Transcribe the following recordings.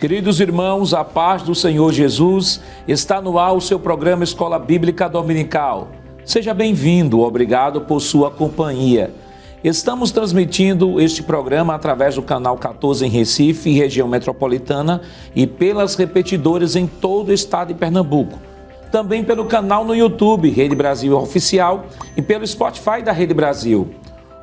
Queridos irmãos, a paz do Senhor Jesus, está no ar o seu programa Escola Bíblica Dominical. Seja bem-vindo, obrigado por sua companhia. Estamos transmitindo este programa através do canal 14 em Recife, região metropolitana, e pelas repetidoras em todo o estado de Pernambuco. Também pelo canal no YouTube, Rede Brasil Oficial, e pelo Spotify da Rede Brasil.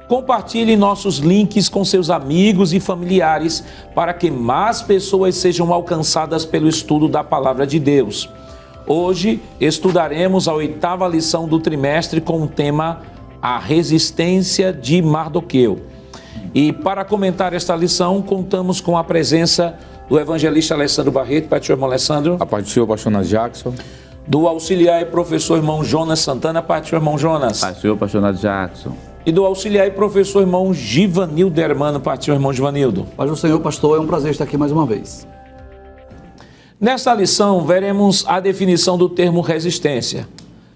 Compartilhe nossos links com seus amigos e familiares para que mais pessoas sejam alcançadas pelo estudo da Palavra de Deus. Hoje estudaremos a 8ª lição do trimestre com o tema A Resistência de Mardoqueu. E para comentar esta lição, contamos com a presença do evangelista Alessandro Barreto. Pai do Senhor, irmão Alessandro. A paz do Senhor, pastor Nath Jackson. Do auxiliar e professor irmão Jonas Santana. Pai do Senhor, irmão Jonas. Pai do Senhor, pastor Nath Jackson. E do auxiliar e professor irmão Givanildo Hermano. Pai do Senhor, irmão Givanildo. Paz do Senhor, pastor, é um prazer estar aqui mais uma vez. Nesta lição, veremos a definição do termo resistência.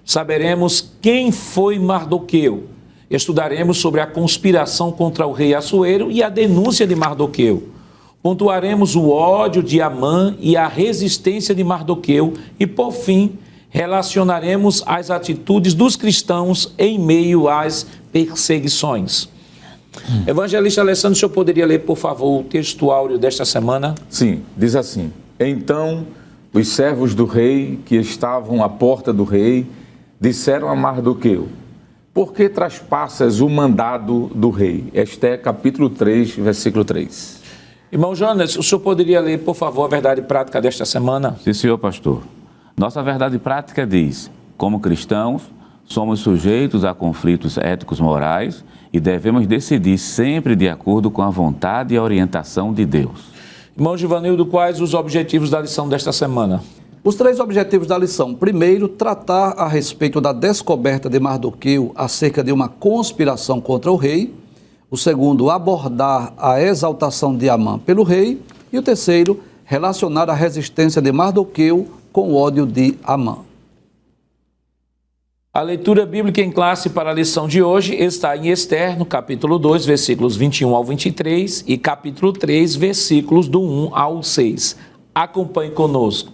Saberemos quem foi Mardoqueu. Estudaremos sobre a conspiração contra o rei Assuero e a denúncia de Mardoqueu. Pontuaremos o ódio de Amã e a resistência de Mardoqueu. E, por fim, relacionaremos as atitudes dos cristãos em meio às perseguições. Evangelista Alessandro, o senhor poderia ler, por favor, o texto áureo desta semana? Sim, diz assim: Então os servos do rei que estavam à porta do rei disseram a Mardoqueu: Por que traspassas o mandado do rei? Esté capítulo 3, versículo 3. Irmão Jonas, o senhor poderia ler, por favor, a verdade prática desta semana? Sim, senhor, pastor. Nossa verdade prática diz: como cristãos, somos sujeitos a conflitos éticos morais e devemos decidir sempre de acordo com a vontade e a orientação de Deus. Irmão Givanildo, quais os objetivos da lição desta semana? Os 3 objetivos da lição. Primeiro, tratar a respeito da descoberta de Mardoqueu acerca de uma conspiração contra o rei. O segundo, abordar a exaltação de Amã pelo rei. E o terceiro, relacionar a resistência de Mardoqueu com o ódio de Amã. A leitura bíblica em classe para a lição de hoje está em Ester, no capítulo 2, versículos 21 ao 23 e capítulo 3, versículos do 1 ao 6. Acompanhe conosco.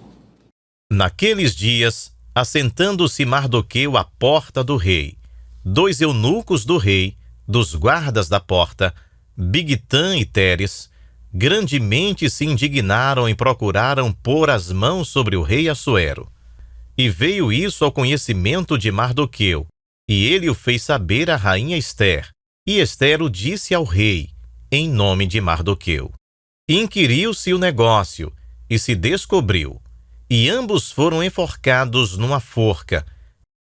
Naqueles dias, assentando-se Mardoqueu à porta do rei, 2 eunucos do rei, dos guardas da porta, Bigtã e Teres, grandemente se indignaram e procuraram pôr as mãos sobre o rei Assuero. E veio isso ao conhecimento de Mardoqueu, e ele o fez saber à rainha Ester. E Ester o disse ao rei, em nome de Mardoqueu. Inquiriu-se o negócio, e se descobriu, e ambos foram enforcados numa forca.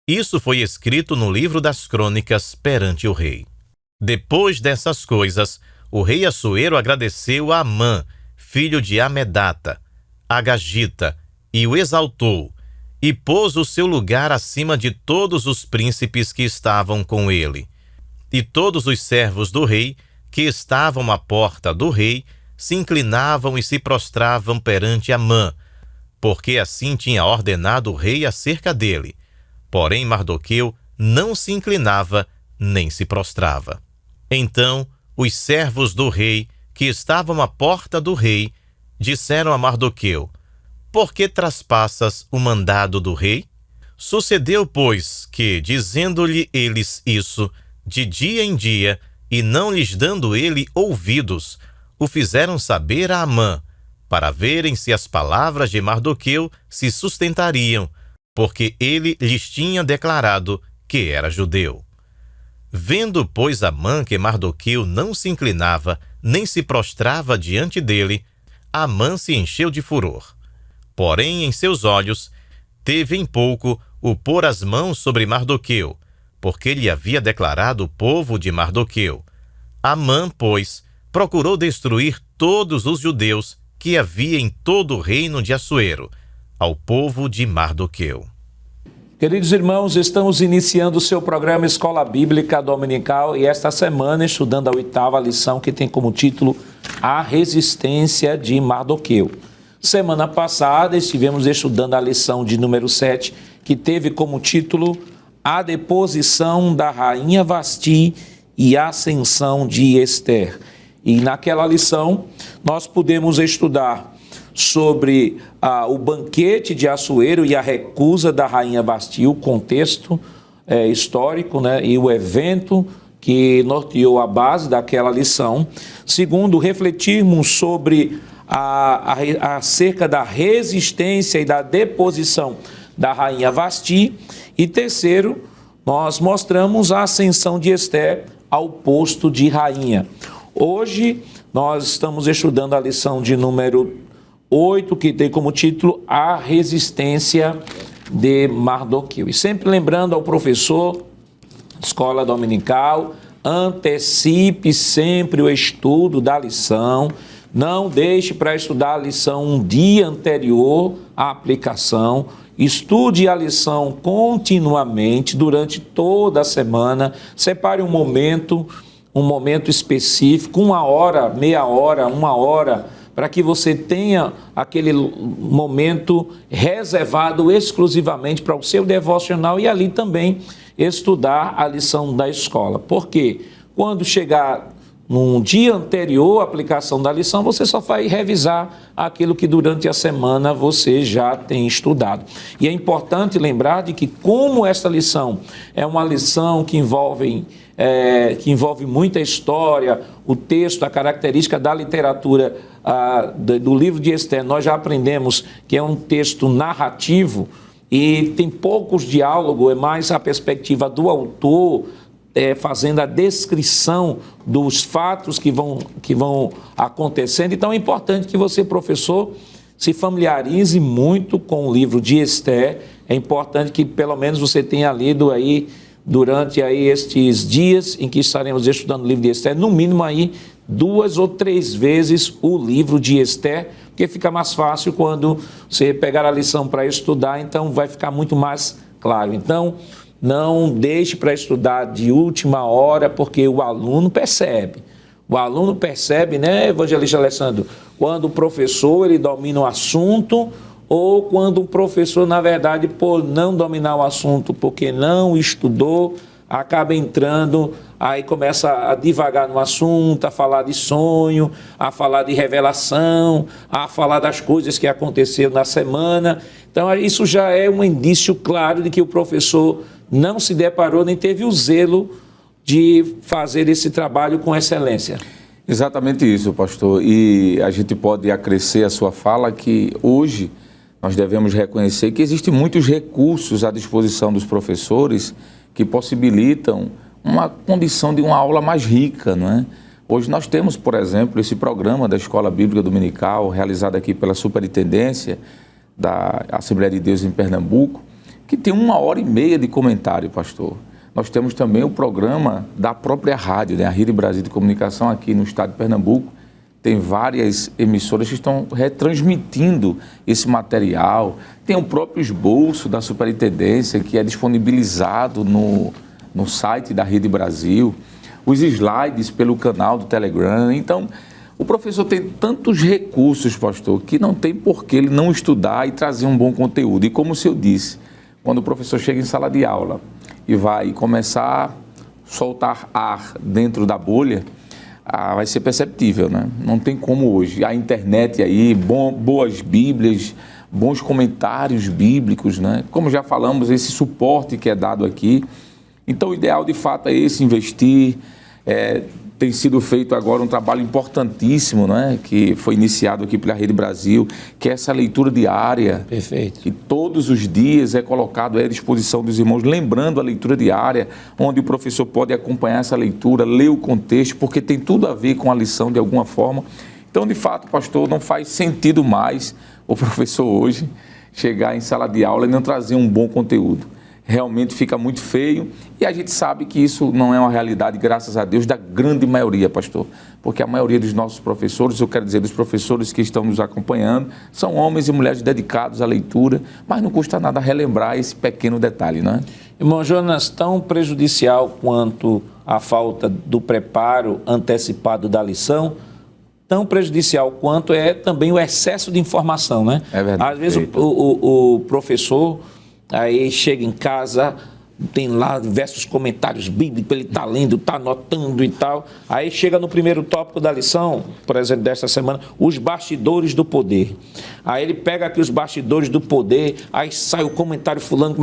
Isso foi escrito no livro das crônicas perante o rei. Depois dessas coisas, o rei Assuero agradeceu a Amã, filho de Amedata, Agagita, e o exaltou, e pôs o seu lugar acima de todos os príncipes que estavam com ele. E todos os servos do rei, que estavam à porta do rei, se inclinavam e se prostravam perante Amã, porque assim tinha ordenado o rei acerca dele. Porém Mardoqueu não se inclinava, nem se prostrava. Então os servos do rei, que estavam à porta do rei, disseram a Mardoqueu: Por que traspassas o mandado do rei? Sucedeu, pois, que, dizendo-lhe eles isso, de dia em dia, e não lhes dando ele ouvidos, o fizeram saber a Amã, para verem se as palavras de Mardoqueu se sustentariam, porque ele lhes tinha declarado que era judeu. Vendo, pois, Amã que Mardoqueu não se inclinava, nem se prostrava diante dele, Amã se encheu de furor. Porém, em seus olhos, teve em pouco o pôr as mãos sobre Mardoqueu, porque lhe havia declarado o povo de Mardoqueu. Amã, pois, procurou destruir todos os judeus que havia em todo o reino de Assuero, ao povo de Mardoqueu. Queridos irmãos, estamos iniciando o seu programa Escola Bíblica Dominical e esta semana estudando a 8ª lição que tem como título A Resistência de Mardoqueu. Semana passada estivemos estudando a lição de número 7, que teve como título A Deposição da Rainha Vasti e a Ascensão de Ester. E naquela lição nós pudemos estudar sobre o banquete de Assuero e a recusa da rainha Vasti, o contexto histórico, né, e o evento que norteou a base daquela lição. Segundo, refletirmos sobre acerca da resistência e da deposição da rainha Vasti. E terceiro, nós mostramos a ascensão de Ester ao posto de rainha. Hoje nós estamos estudando a lição de número 8, que tem como título A Resistência de Mardoqueu. E sempre lembrando ao professor de escola dominical, antecipe sempre o estudo da lição, não deixe para estudar a lição um dia anterior à aplicação, estude a lição continuamente durante toda a semana, separe um momento específico, 1 hora, meia hora, 1 hora, para que você tenha aquele momento reservado exclusivamente para o seu devocional e ali também estudar a lição da escola. Porque quando chegar num dia anterior à aplicação da lição, você só vai revisar aquilo que durante a semana você já tem estudado. E é importante lembrar de que, como esta lição é uma lição que envolve muita história, o texto, a característica da literatura do livro de Ester, nós já aprendemos que é um texto narrativo e tem poucos diálogos, é mais a perspectiva do autor, fazendo a descrição dos fatos que vão acontecendo. Então é importante que você, professor, se familiarize muito com o livro de Ester. É importante que pelo menos você tenha lido aí durante estes dias em que estaremos estudando o livro de Ester, no mínimo aí 2 ou 3 vezes o livro de Ester, porque fica mais fácil quando você pegar a lição para estudar, então vai ficar muito mais claro. Então, não deixe para estudar de última hora, porque o aluno percebe. O aluno percebe, né, evangelista Alessandro, quando o professor ele domina o assunto ou quando o professor, na verdade, por não dominar o assunto, porque não estudou, acaba entrando, aí começa a divagar no assunto, a falar de sonho, a falar de revelação, a falar das coisas que aconteceram na semana. Então, isso já é um indício claro de que o professor não se deparou nem teve o zelo de fazer esse trabalho com excelência. Exatamente isso, pastor. E a gente pode acrescer a sua fala que hoje nós devemos reconhecer que existem muitos recursos à disposição dos professores que possibilitam uma condição de uma aula mais rica, não é? Hoje nós temos, por exemplo, esse programa da Escola Bíblica Dominical, realizado aqui pela Superintendência da Assembleia de Deus em Pernambuco, que tem 1h30 de comentário, pastor. Nós temos também o programa da própria rádio, né? A Rede Brasil de Comunicação aqui no estado de Pernambuco. Tem várias emissoras que estão retransmitindo esse material. Tem o próprio esboço da Superintendência, que é disponibilizado no site da Rede Brasil. Os slides pelo canal do Telegram. Então, o professor tem tantos recursos, pastor, que não tem por que ele não estudar e trazer um bom conteúdo. E como o senhor disse, quando o professor chega em sala de aula e vai começar a soltar ar dentro da bolha, vai ser perceptível, né? Não tem como hoje. A internet aí, boas bíblias, bons comentários bíblicos, né? Como já falamos, esse suporte que é dado aqui. Então, o ideal, de fato, é esse, investir. Tem sido feito agora um trabalho importantíssimo, né? Que foi iniciado aqui pela Rede Brasil, que é essa leitura diária. Perfeito. Que todos os dias é colocado à disposição dos irmãos, lembrando a leitura diária, onde o professor pode acompanhar essa leitura, ler o contexto, porque tem tudo a ver com a lição de alguma forma. Então, de fato, pastor, não faz sentido mais o professor hoje chegar em sala de aula e não trazer um bom conteúdo. Realmente fica muito feio e a gente sabe que isso não é uma realidade, graças a Deus, da grande maioria, pastor. Porque a maioria dos nossos professores, eu quero dizer, dos professores que estão nos acompanhando, são homens e mulheres dedicados à leitura, mas não custa nada relembrar esse pequeno detalhe, não é? Irmão Jonas, tão prejudicial quanto a falta do preparo antecipado da lição, tão prejudicial quanto é também o excesso de informação, né? É verdade. Às vezes o professor aí chega em casa, tem lá diversos comentários bíblicos, ele está lendo, está anotando e tal. Aí chega no primeiro tópico da lição, por exemplo, desta semana, os bastidores do poder. Aí ele pega aqui os bastidores do poder, aí sai o comentário fulano,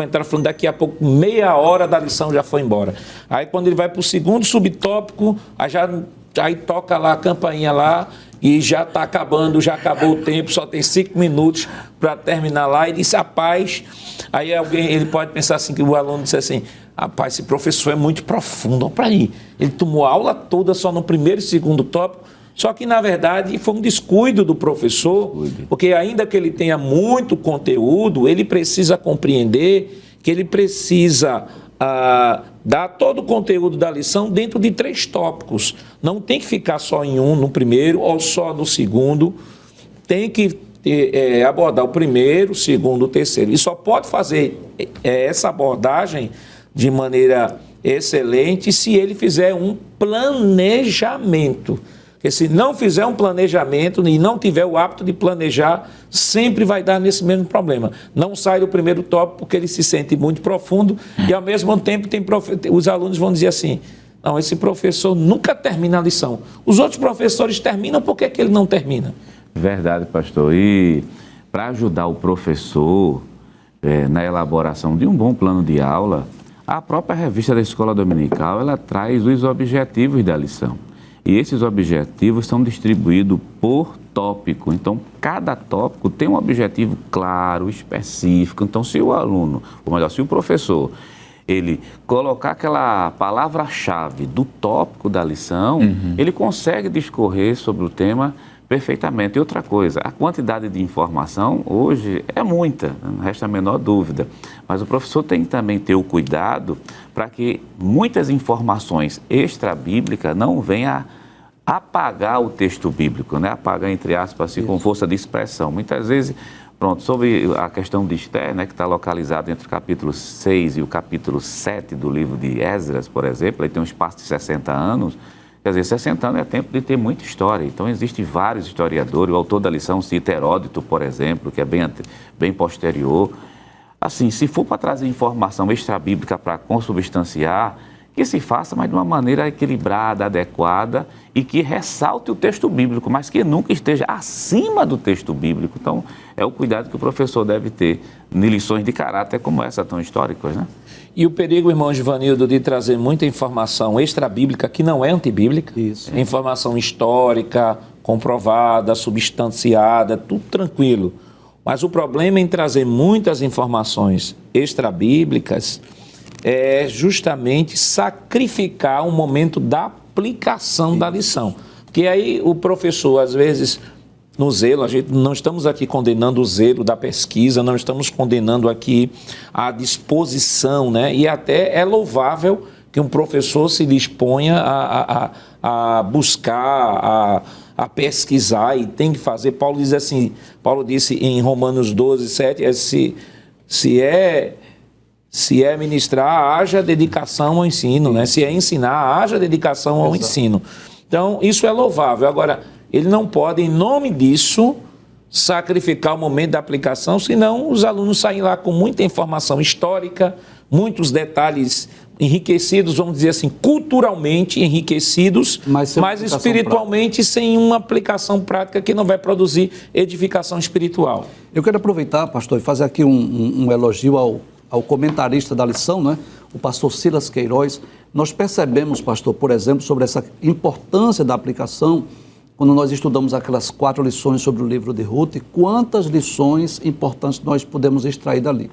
daqui a pouco, meia hora da lição já foi embora. Aí quando ele vai para o segundo subtópico, aí toca lá a campainha lá, e já está acabando, já acabou o tempo, só tem 5 minutos para terminar lá, e disse, rapaz, aí ele pode pensar assim, que o aluno disse assim, rapaz, esse professor é muito profundo, olha para aí, ele tomou a aula toda só no primeiro e segundo tópico, só que na verdade foi um descuido do professor, porque ainda que ele tenha muito conteúdo, ele precisa compreender que ele precisa dar todo o conteúdo da lição dentro de 3 tópicos. Não tem que ficar só em um, no primeiro, ou só no segundo. Tem que abordar o primeiro, o segundo, o terceiro. E só pode fazer essa abordagem de maneira excelente se ele fizer um planejamento. Porque se não fizer um planejamento e não tiver o hábito de planejar, sempre vai dar nesse mesmo problema. Não sai do primeiro tópico porque ele se sente muito profundo e, ao mesmo tempo, os alunos vão dizer assim, não, esse professor nunca termina a lição. Os outros professores terminam, por que ele não termina? Verdade, pastor. E para ajudar o professor na elaboração de um bom plano de aula, a própria revista da Escola Dominical, ela traz os objetivos da lição. E esses objetivos são distribuídos por tópico. Então, cada tópico tem um objetivo claro, específico. Então, se o aluno, ou melhor, se o professor, ele colocar aquela palavra-chave do tópico da lição, ele consegue discorrer sobre o tema perfeitamente. E outra coisa, a quantidade de informação hoje é muita, não resta a menor dúvida. Mas o professor tem que também ter o cuidado para que muitas informações extra-bíblicas não venham a apagar o texto bíblico, né? Apagar, entre aspas, assim, com força de expressão. Muitas vezes, sobre a questão de Esther, né, que está localizado entre o capítulo 6 e o capítulo 7 do livro de Esdras, por exemplo, ele tem um espaço de 60 anos. Quer dizer, 60 anos é tempo de ter muita história. Então, existem vários historiadores. O autor da lição cita Heródoto, por exemplo, que é bem posterior. Assim, se for para trazer informação extra-bíblica para consubstanciar, que se faça, mas de uma maneira equilibrada, adequada e que ressalte o texto bíblico, mas que nunca esteja acima do texto bíblico. Então, é o cuidado que o professor deve ter em lições de caráter como essa, tão históricas, né? E o perigo, irmão Givanildo, de trazer muita informação extra-bíblica, que não é antibíblica, informação histórica, comprovada, substanciada, tudo tranquilo. Mas o problema em trazer muitas informações extra-bíblicas é justamente sacrificar o momento da aplicação da lição. Porque aí o professor, às vezes, no zelo, a gente não estamos aqui condenando o zelo da pesquisa, não estamos condenando aqui a disposição, né? E até é louvável que um professor se disponha a buscar, a pesquisar e tem que fazer. Paulo diz assim, Paulo disse em Romanos 12, 7, se é ministrar, haja dedicação ao ensino, né? Se é ensinar, haja dedicação ao ensino. Então, isso é louvável. Agora, ele não pode, em nome disso, sacrificar o momento da aplicação, senão os alunos saem lá com muita informação histórica, muitos detalhes enriquecidos, vamos dizer assim, culturalmente enriquecidos, mas espiritualmente sem uma aplicação prática que não vai produzir edificação espiritual. Eu quero aproveitar, pastor, e fazer aqui um elogio ao comentarista da lição, né? O pastor Silas Queiroz. Nós percebemos, pastor, por exemplo, sobre essa importância da aplicação, quando nós estudamos aquelas 4 lições sobre o livro de Ruth, quantas lições importantes nós podemos extrair dali.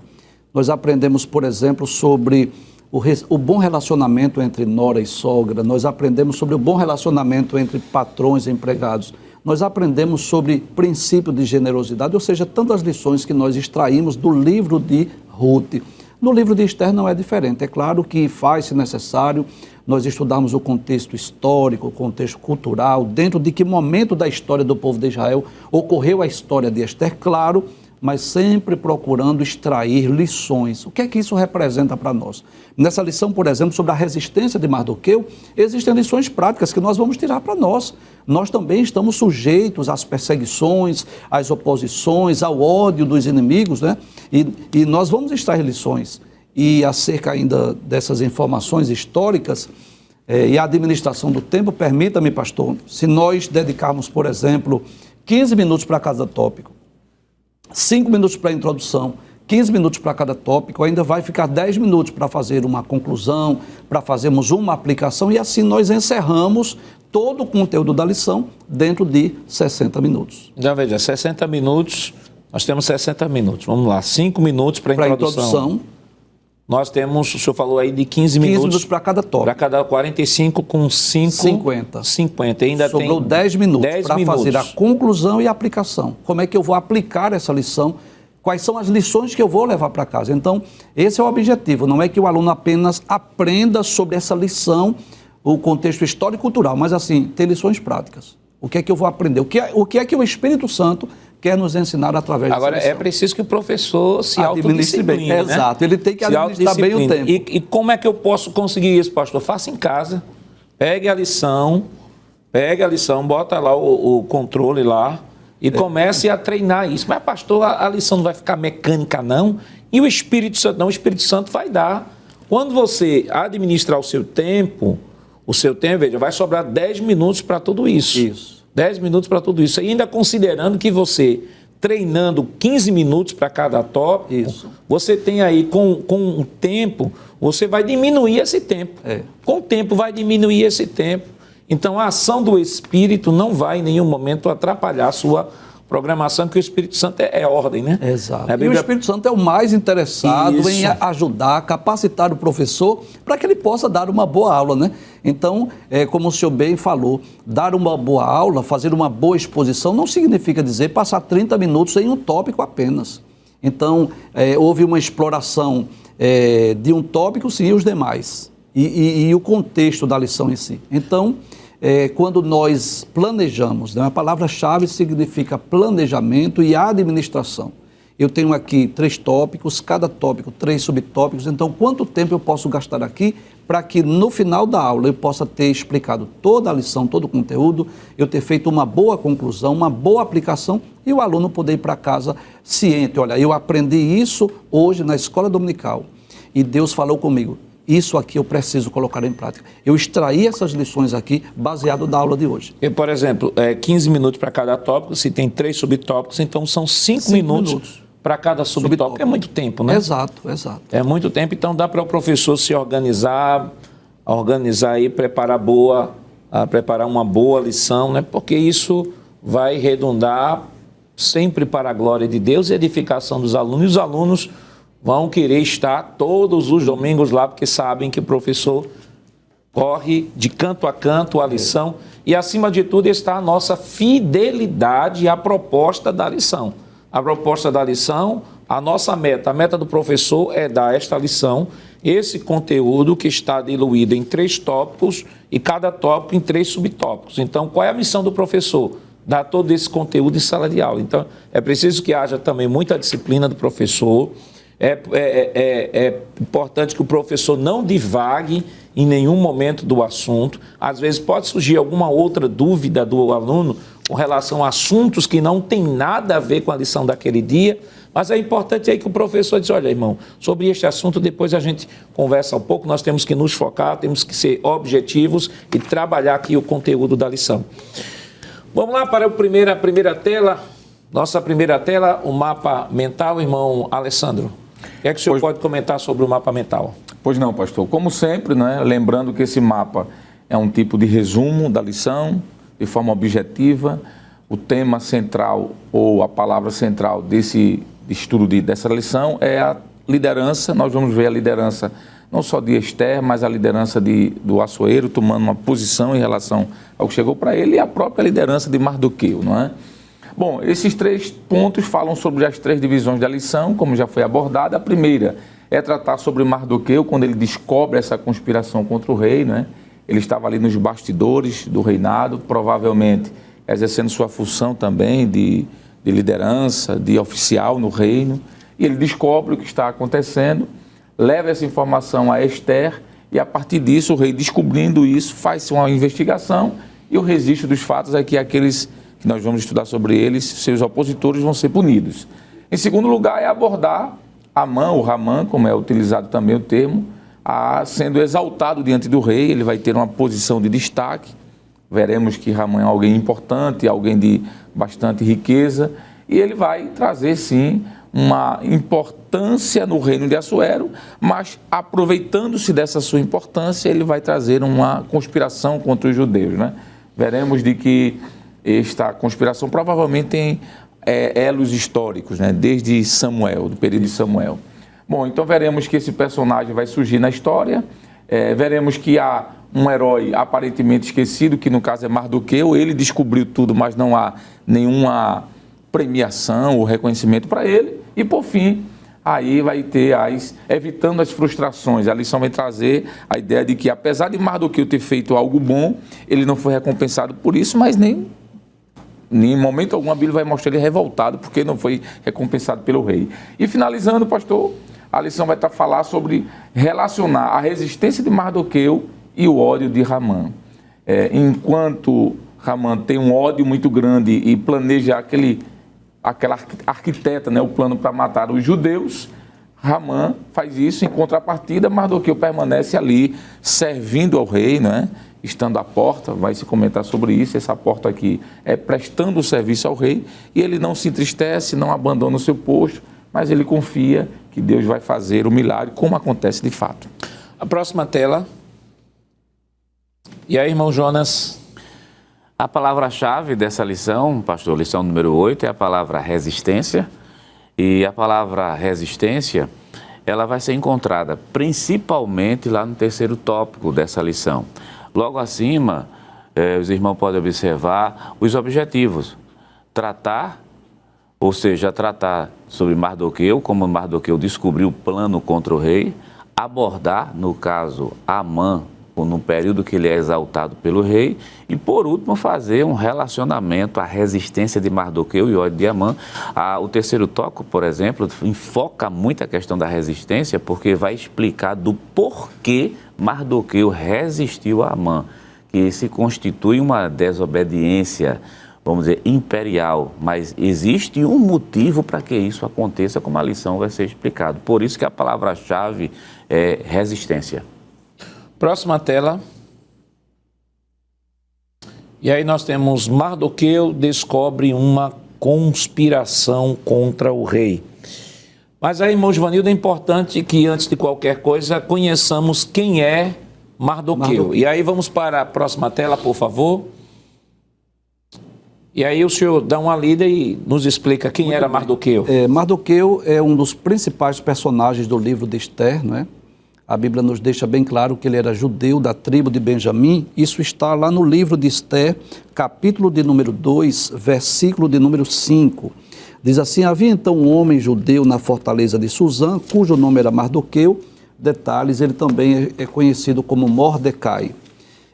Nós aprendemos, por exemplo, sobre o bom relacionamento entre nora e sogra, nós aprendemos sobre o bom relacionamento entre patrões e empregados, nós aprendemos sobre princípio de generosidade, ou seja, tantas lições que nós extraímos do livro de Ruth. No livro de Esther não é diferente. É claro que faz-se necessário nós estudarmos o contexto histórico, o contexto cultural, dentro de que momento da história do povo de Israel ocorreu a história de Esther, claro, mas sempre procurando extrair lições. O que é que isso representa para nós? Nessa lição, por exemplo, sobre a resistência de Mardoqueu, existem lições práticas que nós vamos tirar para nós. Nós também estamos sujeitos às perseguições, às oposições, ao ódio dos inimigos, né? E nós vamos extrair lições. e acerca ainda dessas informações históricas e a administração do tempo, permita-me, pastor, se nós dedicarmos, por exemplo, 15 minutos para cada tópico, 5 minutos para a introdução, 15 minutos para cada tópico, ainda vai ficar 10 minutos para fazer uma conclusão, para fazermos uma aplicação, e assim nós encerramos todo o conteúdo da lição dentro de 60 minutos. Então, veja, 60 minutos, nós temos 60 minutos. Vamos lá, 5 minutos para a introdução. Nós temos, o senhor falou aí de 15 minutos para cada tópico. Para cada 45 com 5... 50. 50. Ainda sobrou tem 10 minutos para fazer a conclusão e a aplicação. Como é que eu vou aplicar essa lição? Quais são as lições que eu vou levar para casa? Então, esse é o objetivo. Não é que o aluno apenas aprenda sobre essa lição, o contexto histórico e cultural, mas assim, ter lições práticas. O que é que eu vou aprender? O que é que o Espírito Santo quer nos ensinar através dessa lição? Agora, é preciso que o professor se autodiscipline, né? Exato, ele tem que administrar bem o tempo. E como é que eu posso conseguir isso, pastor? Faça em casa, pegue a lição, bota lá o controle lá e comece a treinar isso. Mas, pastor, a lição não vai ficar mecânica, não? E o Espírito Santo? Não, o Espírito Santo vai dar. Quando você administrar o seu tempo, veja, vai sobrar 10 minutos para tudo isso. Isso. 10 minutos para tudo isso. E ainda considerando que você, treinando 15 minutos para cada tópico, isso, você tem aí, com o tempo, você vai diminuir esse tempo. Com o tempo vai diminuir esse tempo. Então, a ação do Espírito não vai em nenhum momento atrapalhar a sua programação, porque o Espírito Santo é ordem, né? Exato. Bíblia... E o Espírito Santo é o mais interessado em ajudar, capacitar o professor para que ele possa dar uma boa aula, né? Então, como o senhor bem falou, dar uma boa aula, fazer uma boa exposição, não significa dizer passar 30 minutos em um tópico apenas. Então, houve uma exploração de um tópico, sim, e os demais. E o contexto da lição em si. Então, quando nós planejamos, né, a palavra-chave significa planejamento e administração. Eu tenho aqui 3 tópicos, cada tópico 3 subtópicos, então quanto tempo eu posso gastar aqui para que no final da aula eu possa ter explicado toda a lição, todo o conteúdo, eu ter feito uma boa conclusão, uma boa aplicação e o aluno poder ir para casa ciente. Olha, eu aprendi isso hoje na escola dominical e Deus falou comigo. Isso aqui eu preciso colocar em prática. Eu extraí essas lições aqui baseado da aula de hoje. E, por exemplo, 15 minutos para cada tópico, se tem 3 subtópicos, então são 5 minutos para cada subtópico. É muito tempo, né? Exato. É muito tempo, então dá para o professor se organizar e preparar uma boa lição, né? Porque isso vai redundar sempre para a glória de Deus e edificação dos alunos. E os alunos vão querer estar todos os domingos lá, porque sabem que o professor corre de canto a canto a lição. E, acima de tudo, está a nossa fidelidade à proposta da lição. A proposta da lição, a nossa meta, a meta do professor é dar esta lição, esse conteúdo que está diluído em 3 tópicos e cada tópico em 3 subtópicos. Então, qual é a missão do professor? Dar todo esse conteúdo em sala de aula. Então, é preciso que haja também muita disciplina do professor. É importante que o professor não divague em nenhum momento do assunto. Às vezes pode surgir alguma outra dúvida do aluno com relação a assuntos que não tem nada a ver com a lição daquele dia, mas é importante aí que o professor diz, olha, irmão, sobre este assunto depois a gente conversa um pouco, nós temos que nos focar, temos que ser objetivos e trabalhar aqui o conteúdo da lição. Vamos lá para a primeira tela, nossa primeira tela, o mapa mental, irmão Alessandro. O que é que o senhor pode comentar sobre o mapa mental? Pois não, pastor. Como sempre, né, lembrando que esse mapa é um tipo de resumo da lição, de forma objetiva. O tema central ou a palavra central desse estudo dessa lição é a liderança. Nós vamos ver a liderança não só de Esther, mas a liderança do Assuero tomando uma posição em relação ao que chegou para ele e a própria liderança de Mardoqueu, não é? Bom, esses 3 pontos falam sobre as 3 divisões da lição, como já foi abordada. A primeira é tratar sobre Mardoqueu, quando ele descobre essa conspiração contra o rei, né? Ele estava ali nos bastidores do reinado, provavelmente exercendo sua função também de liderança, de oficial no reino. E ele descobre o que está acontecendo, leva essa informação a Esther e, a partir disso, o rei, descobrindo isso, faz uma investigação e o registro dos fatos é que aqueles que nós vamos estudar sobre eles, seus opositores vão ser punidos. Em segundo lugar, é abordar Amã, ou Ramã, como é utilizado também o termo, sendo exaltado diante do rei, ele vai ter uma posição de destaque. Veremos que Ramã é alguém importante, alguém de bastante riqueza, e ele vai trazer, sim, uma importância no reino de Assuero, mas aproveitando-se dessa sua importância, ele vai trazer uma conspiração contra os judeus, né? Veremos de que esta conspiração provavelmente tem elos históricos, né? Desde Samuel, do período de Samuel. Bom, então veremos que esse personagem vai surgir na história, veremos que há um herói aparentemente esquecido, que no caso é Mardoqueu, ele descobriu tudo, mas não há nenhuma premiação ou reconhecimento para ele, e por fim, aí vai ter evitando as frustrações. A lição vai trazer a ideia de que, apesar de Mardoqueu ter feito algo bom, ele não foi recompensado por isso, mas nem em momento algum a Bíblia vai mostrar ele revoltado porque não foi recompensado pelo rei. E finalizando, pastor, a lição vai falar sobre relacionar a resistência de Mardoqueu e o ódio de Ramã. Enquanto Ramã tem um ódio muito grande e planeja aquela arquiteta, né, o plano para matar os judeus, Ramã faz isso. Em contrapartida, Mardoqueu permanece ali servindo ao rei, né, estando à porta. Vai se comentar sobre isso. Essa porta aqui é prestando o serviço ao rei, e ele não se entristece, não abandona o seu posto, mas ele confia que Deus vai fazer o milagre, como acontece de fato. A próxima tela. E aí, irmão Jonas? A palavra-chave dessa lição, pastor, lição número 8, é a palavra resistência. E a palavra resistência, ela vai ser encontrada principalmente lá no terceiro tópico dessa lição. Logo acima, os irmãos podem observar os objetivos. Tratar, ou seja, tratar sobre Mardoqueu, como Mardoqueu descobriu o plano contra o rei. Abordar, no caso, Amã, no período que ele é exaltado pelo rei, e por último fazer um relacionamento à resistência de Mardoqueu e ódio de Amã. O terceiro tópico, por exemplo, enfoca muito a questão da resistência, porque vai explicar do porquê Mardoqueu resistiu a Amã, que se constitui uma desobediência, vamos dizer, imperial, mas existe um motivo para que isso aconteça, como a lição vai ser explicado. Por isso que a palavra-chave é resistência. Próxima tela. E aí nós temos Mardoqueu descobre uma conspiração contra o rei. Mas aí, irmão Givanildo, é importante que antes de qualquer coisa conheçamos quem é Mardoqueu. E aí vamos para a próxima tela, por favor. E aí o senhor dá uma lida e nos explica quem era Mardoqueu. Mardoqueu é um dos principais personagens do livro de Esther, não é? A Bíblia nos deixa bem claro que ele era judeu da tribo de Benjamim. Isso está lá no livro de Esther, capítulo de número 2, versículo de número 5. Diz assim: havia então um homem judeu na fortaleza de Suzã, cujo nome era Mardoqueu. Detalhes, ele também é conhecido como Mordecai.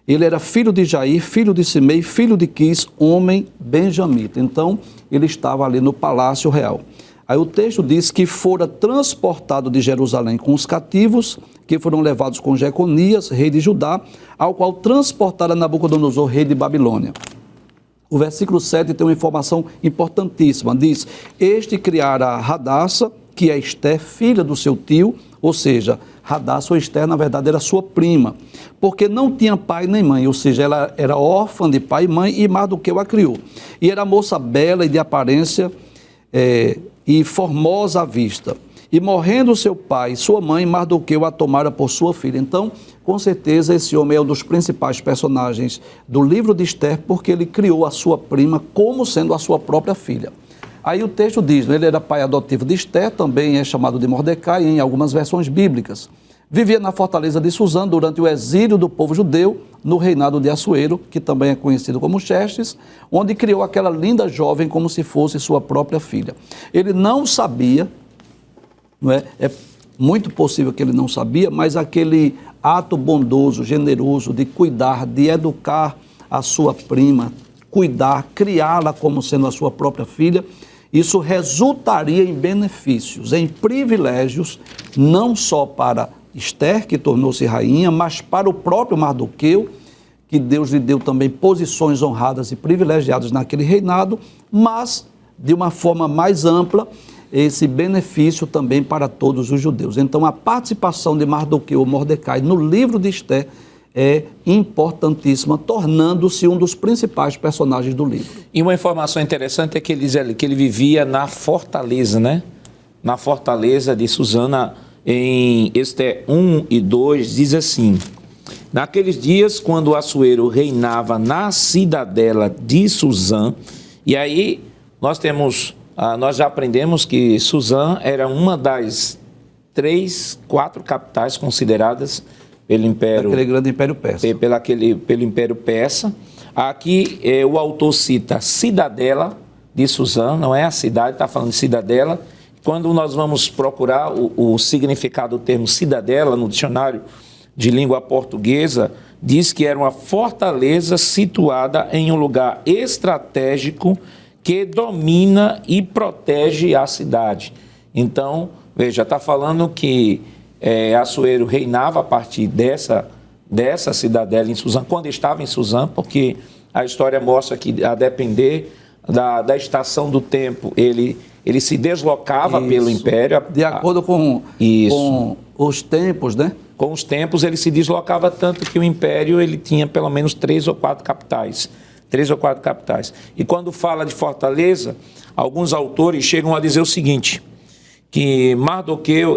Ele era filho de Jair, filho de Simei, filho de Quis, homem benjamita. Então, ele estava ali no palácio real. Aí o texto diz que fora transportado de Jerusalém com os cativos, que foram levados com Jeconias, rei de Judá, ao qual transportaram Nabucodonosor, rei de Babilônia. O versículo 7 tem uma informação importantíssima. Diz: este criara Radassa, que é Esther, filha do seu tio, ou seja, Radassa ou Esther, na verdade, era sua prima, porque não tinha pai nem mãe, ou seja, ela era órfã de pai e mãe, e Mardoqueu a criou. E era moça bela e de aparência e formosa à vista. E morrendo seu pai e sua mãe, Mardoqueu a tomara por sua filha. Então, com certeza, esse homem é um dos principais personagens do livro de Esther, porque ele criou a sua prima como sendo a sua própria filha. Aí o texto diz, né, ele era pai adotivo de Esther, também é chamado de Mordecai em algumas versões bíblicas. Vivia na fortaleza de Suzã durante o exílio do povo judeu, no reinado de Assuero, que também é conhecido como Xerxes, onde criou aquela linda jovem como se fosse sua própria filha. Ele não sabia, não é? É muito possível que ele não sabia, mas aquele ato bondoso, generoso de cuidar, de educar a sua prima, cuidar, criá-la como sendo a sua própria filha, isso resultaria em benefícios, em privilégios, não só para Esther, que tornou-se rainha, mas para o próprio Mardoqueu, que Deus lhe deu também posições honradas e privilegiadas naquele reinado, mas, de uma forma mais ampla, esse benefício também para todos os judeus. Então, a participação de Mardoqueu ou Mordecai no livro de Ester é importantíssima, tornando-se um dos principais personagens do livro. E uma informação interessante é que ele diz ali que ele vivia na fortaleza, né? Na fortaleza de Susã, em Ester 1 e 2, diz assim: naqueles dias, quando o Assuero reinava na cidadela de Susã, e aí nós já aprendemos que Susã era uma das 4 capitais consideradas pelo Império, aquele grande Império Persa. Pelo Império Persa. Aqui o autor cita cidadela de Susã, não é a cidade, está falando de cidadela. Quando nós vamos procurar o significado do termo cidadela no dicionário de língua portuguesa, diz que era uma fortaleza situada em um lugar estratégico que domina e protege a cidade. Então, veja, está falando que Assuero reinava a partir dessa cidadela em Susã, quando estava em Susã, porque a história mostra que, a depender da estação do tempo, ele se deslocava pelo império. De acordo com os tempos, né? Com os tempos, ele se deslocava tanto que o império ele tinha pelo menos 3 ou 4 capitais. 3 ou 4 capitais. E quando fala de fortaleza, alguns autores chegam a dizer o seguinte, que Mardoqueu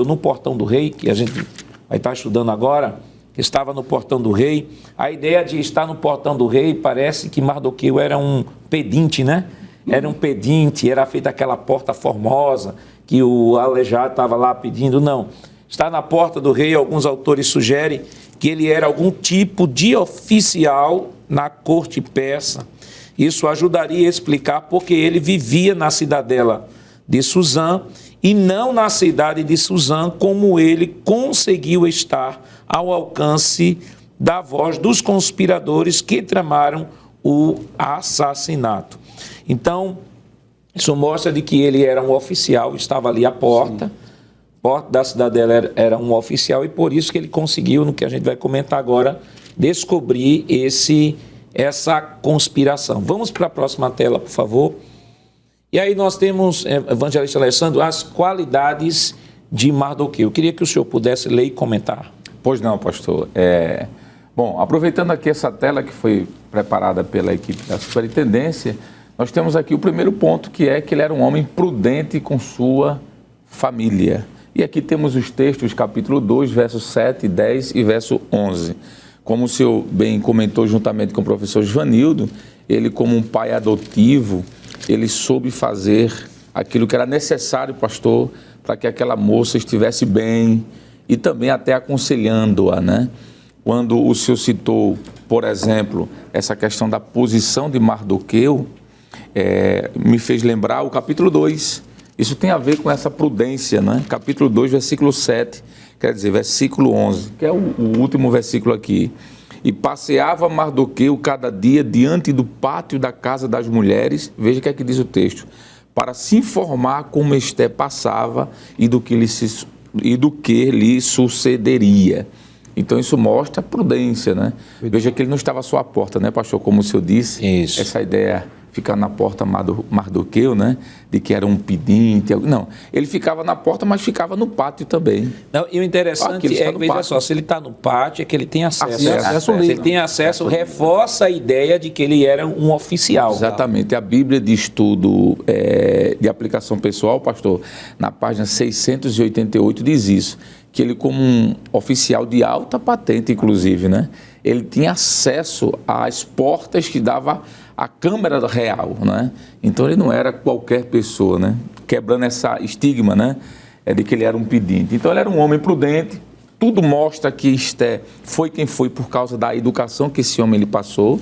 no portão do rei, que a gente vai estar estudando agora, que estava no portão do rei, a ideia de estar no portão do rei parece que Mardoqueu era um pedinte, né? Era um pedinte, era feita aquela porta formosa, que o aleijado estava lá pedindo, não. Está na porta do rei, alguns autores sugerem que ele era algum tipo de oficial na corte persa. Isso ajudaria a explicar porque ele vivia na cidadela de Susã e não na cidade de Susã, como ele conseguiu estar ao alcance da voz dos conspiradores que tramaram o assassinato. Então, isso mostra de que ele era um oficial, estava ali à porta. Porta da cidadela era um oficial e por isso que ele conseguiu, no que a gente vai comentar agora, descobrir essa conspiração. Vamos para a próxima tela, por favor. E aí nós temos, evangelista Alessandro, as qualidades de Mardoqueu. Eu queria que o senhor pudesse ler e comentar. Pois não, pastor. Bom, aproveitando aqui essa tela que foi preparada pela equipe da superintendência, nós temos aqui o primeiro ponto, que é que ele era um homem prudente com sua família. E aqui temos os textos, capítulo 2, versos 7, 10 e verso 11. Como o senhor bem comentou juntamente com o professor Joanildo, ele como um pai adotivo, ele soube fazer aquilo que era necessário, pastor, para que aquela moça estivesse bem e também até aconselhando-a, né? Quando o senhor citou, por exemplo, essa questão da posição de Mardoqueu, me fez lembrar o capítulo 2. Isso tem a ver com essa prudência, né? Capítulo 2, versículo 7, quer dizer, versículo 11, que é o último versículo aqui. E passeava Mardoqueu cada dia diante do pátio da casa das mulheres, veja o que é que diz o texto, para se informar como Ester passava e do que lhe sucederia. Então isso mostra prudência, né? Veja que ele não estava só à porta, né, pastor? Como o senhor disse, isso. Essa ideia ficar na porta Mardoqueu, né? De que era um pedinte. Não, ele ficava na porta, mas ficava no pátio também. Não, e o interessante é que, veja só, se ele está no pátio, é que ele tem acesso. Se ele tem acesso, reforça a ideia de que ele era um oficial. Exatamente. A Bíblia de Estudo de Aplicação Pessoal, pastor, na página 688, diz isso, que ele, como um oficial de alta patente, inclusive, né? Ele tinha acesso às portas que dava a Câmara Real, né? Então ele não era qualquer pessoa, né? Quebrando essa estigma, né? De que ele era um pedinte. Então ele era um homem prudente. Tudo mostra que Ester foi quem foi por causa da educação que esse homem ele passou. Em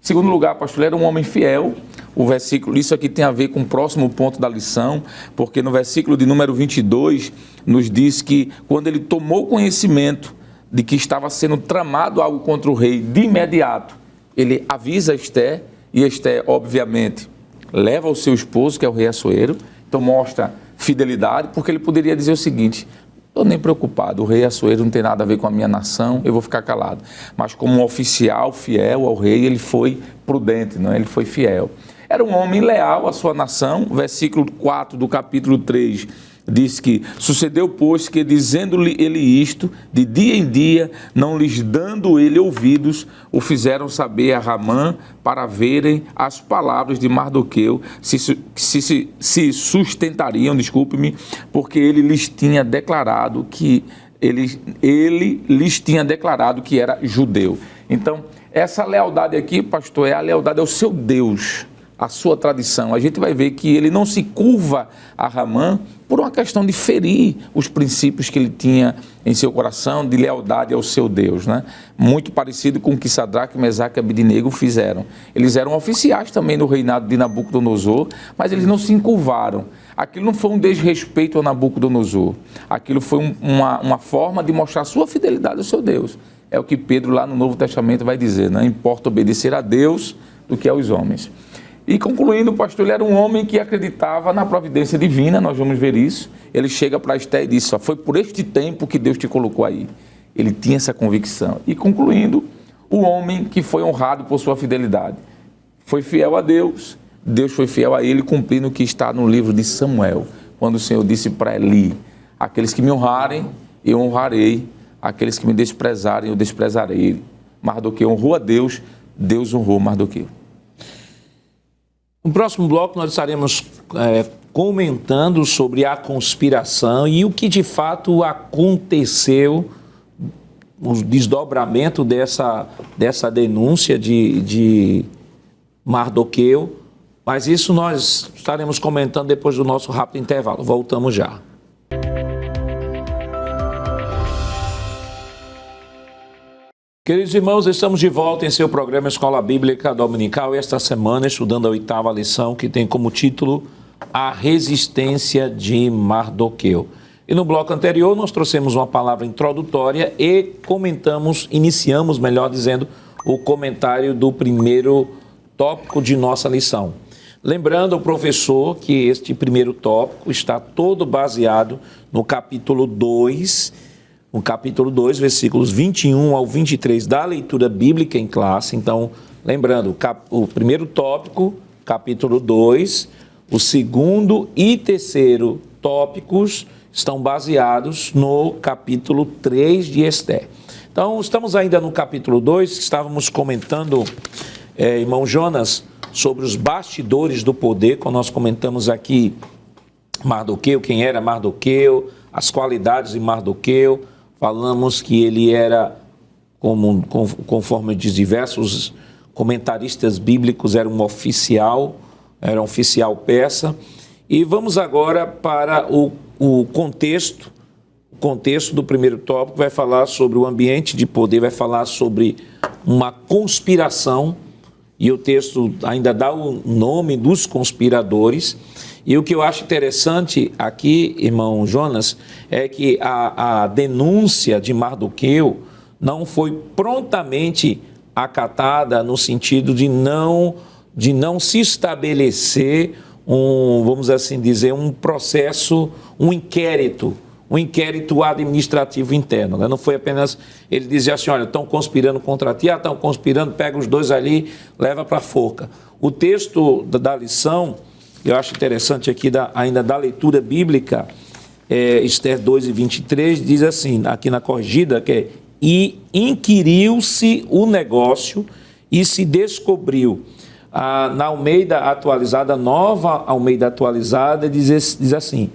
segundo lugar, pastor, ele era um homem fiel. O versículo, isso aqui tem a ver com o próximo ponto da lição, porque no versículo de número 22 nos diz que quando ele tomou conhecimento de que estava sendo tramado algo contra o rei, de imediato ele avisa Ester, e Ester, obviamente, leva o seu esposo, que é o rei Assuero. Então mostra fidelidade, porque ele poderia dizer o seguinte: estou nem preocupado, o rei Assuero não tem nada a ver com a minha nação, eu vou ficar calado. Mas como um oficial fiel ao rei, ele foi prudente, não é? Ele foi fiel. Era um homem leal à sua nação. Versículo 4 do capítulo 3 diz que sucedeu, pois, que dizendo-lhe ele isto, de dia em dia, não lhes dando ele ouvidos, o fizeram saber a Ramã para verem as palavras de Mardoqueu, se sustentariam, desculpe-me, porque ele lhes tinha declarado que ele lhes tinha declarado que era judeu. Então, essa lealdade aqui, pastor, é a lealdade ao seu Deus, a sua tradição. A gente vai ver que ele não se curva a Ramã por uma questão de ferir os princípios que ele tinha em seu coração de lealdade ao seu Deus, né? Muito parecido com o que Sadraque, Mesaque e Abednego fizeram. Eles eram oficiais também no reinado de Nabucodonosor, mas eles não se encurvaram. Aquilo não foi um desrespeito a Nabucodonosor. Aquilo foi uma forma de mostrar sua fidelidade ao seu Deus. É o que Pedro lá no Novo Testamento vai dizer, não importa obedecer a Deus do que aos homens. E concluindo, o pastor, ele era um homem que acreditava na providência divina, nós vamos ver isso. Ele chega para Esté e diz, foi por este tempo que Deus te colocou aí. Ele tinha essa convicção. E concluindo, o homem que foi honrado por sua fidelidade. Foi fiel a Deus, Deus foi fiel a ele, cumprindo o que está no livro de Samuel, quando o Senhor disse para Eli, aqueles que me honrarem, eu honrarei, aqueles que me desprezarem, eu desprezarei. Mardoqueu honrou a Deus, Deus honrou Mardoqueu. No próximo bloco nós estaremos comentando sobre a conspiração e o que de fato aconteceu, o desdobramento dessa denúncia de Mardoqueu, mas isso nós estaremos comentando depois do nosso rápido intervalo. Voltamos já. Queridos irmãos, estamos de volta em seu programa Escola Bíblica Dominical e esta semana estudando a 8ª lição que tem como título A Resistência de Mardoqueu. E no bloco anterior nós trouxemos uma palavra introdutória e iniciamos, melhor dizendo, o comentário do primeiro tópico de nossa lição. Lembrando ao professor que este primeiro tópico está todo baseado no capítulo 2, versículos 21 ao 23 da leitura bíblica em classe. Então, lembrando, o primeiro tópico, capítulo 2, o segundo e terceiro tópicos estão baseados no capítulo 3 de Esté. Então, estamos ainda no capítulo 2, estávamos comentando, irmão Jonas, sobre os bastidores do poder, quando nós comentamos aqui Mardoqueu, quem era Mardoqueu, as qualidades de Mardoqueu. Falamos que ele era, conforme diz diversos comentaristas bíblicos, era um oficial persa. E vamos agora para o contexto. O contexto do primeiro tópico vai falar sobre o ambiente de poder, vai falar sobre uma conspiração, e o texto ainda dá o nome dos conspiradores. E o que eu acho interessante aqui, irmão Jonas, é que a denúncia de Mardoqueu não foi prontamente acatada no sentido de não se estabelecer vamos assim dizer, um processo, um inquérito administrativo interno. Né? Não foi apenas ele dizer assim, olha, estão conspirando contra ti, estão conspirando, pega os dois ali, leva para a forca. O texto da lição, eu acho interessante aqui, ainda da leitura bíblica, Esté 2:23, diz assim, aqui na corrigida, que é, e inquiriu-se o negócio e se descobriu. Na Almeida atualizada, nova Almeida atualizada, diz assim,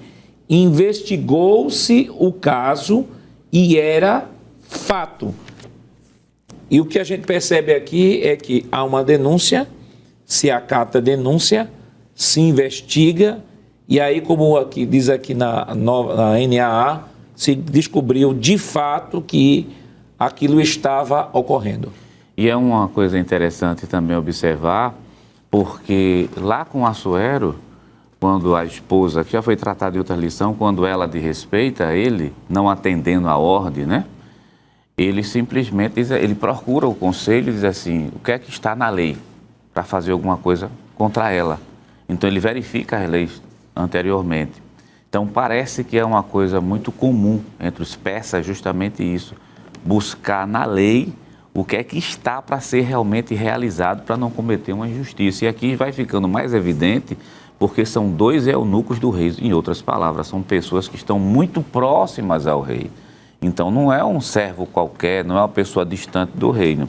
investigou-se o caso e era fato. E o que a gente percebe aqui é que há uma denúncia, se acata a denúncia, se investiga, e aí, como aqui, diz aqui na NAA, se descobriu de fato que aquilo estava ocorrendo. E é uma coisa interessante também observar, porque lá com Assuero, quando a esposa, que já foi tratada em outra lição, quando ela desrespeita ele, não atendendo a ordem, né? Ele simplesmente ele procura o conselho e diz assim, o que é que está na lei para fazer alguma coisa contra ela. Então ele verifica as leis anteriormente. Então parece que é uma coisa muito comum entre os persas justamente isso, buscar na lei o que é que está para ser realmente realizado para não cometer uma injustiça. E aqui vai ficando mais evidente porque são 2 eunucos do rei, em outras palavras, são pessoas que estão muito próximas ao rei. Então não é um servo qualquer, não é uma pessoa distante do reino.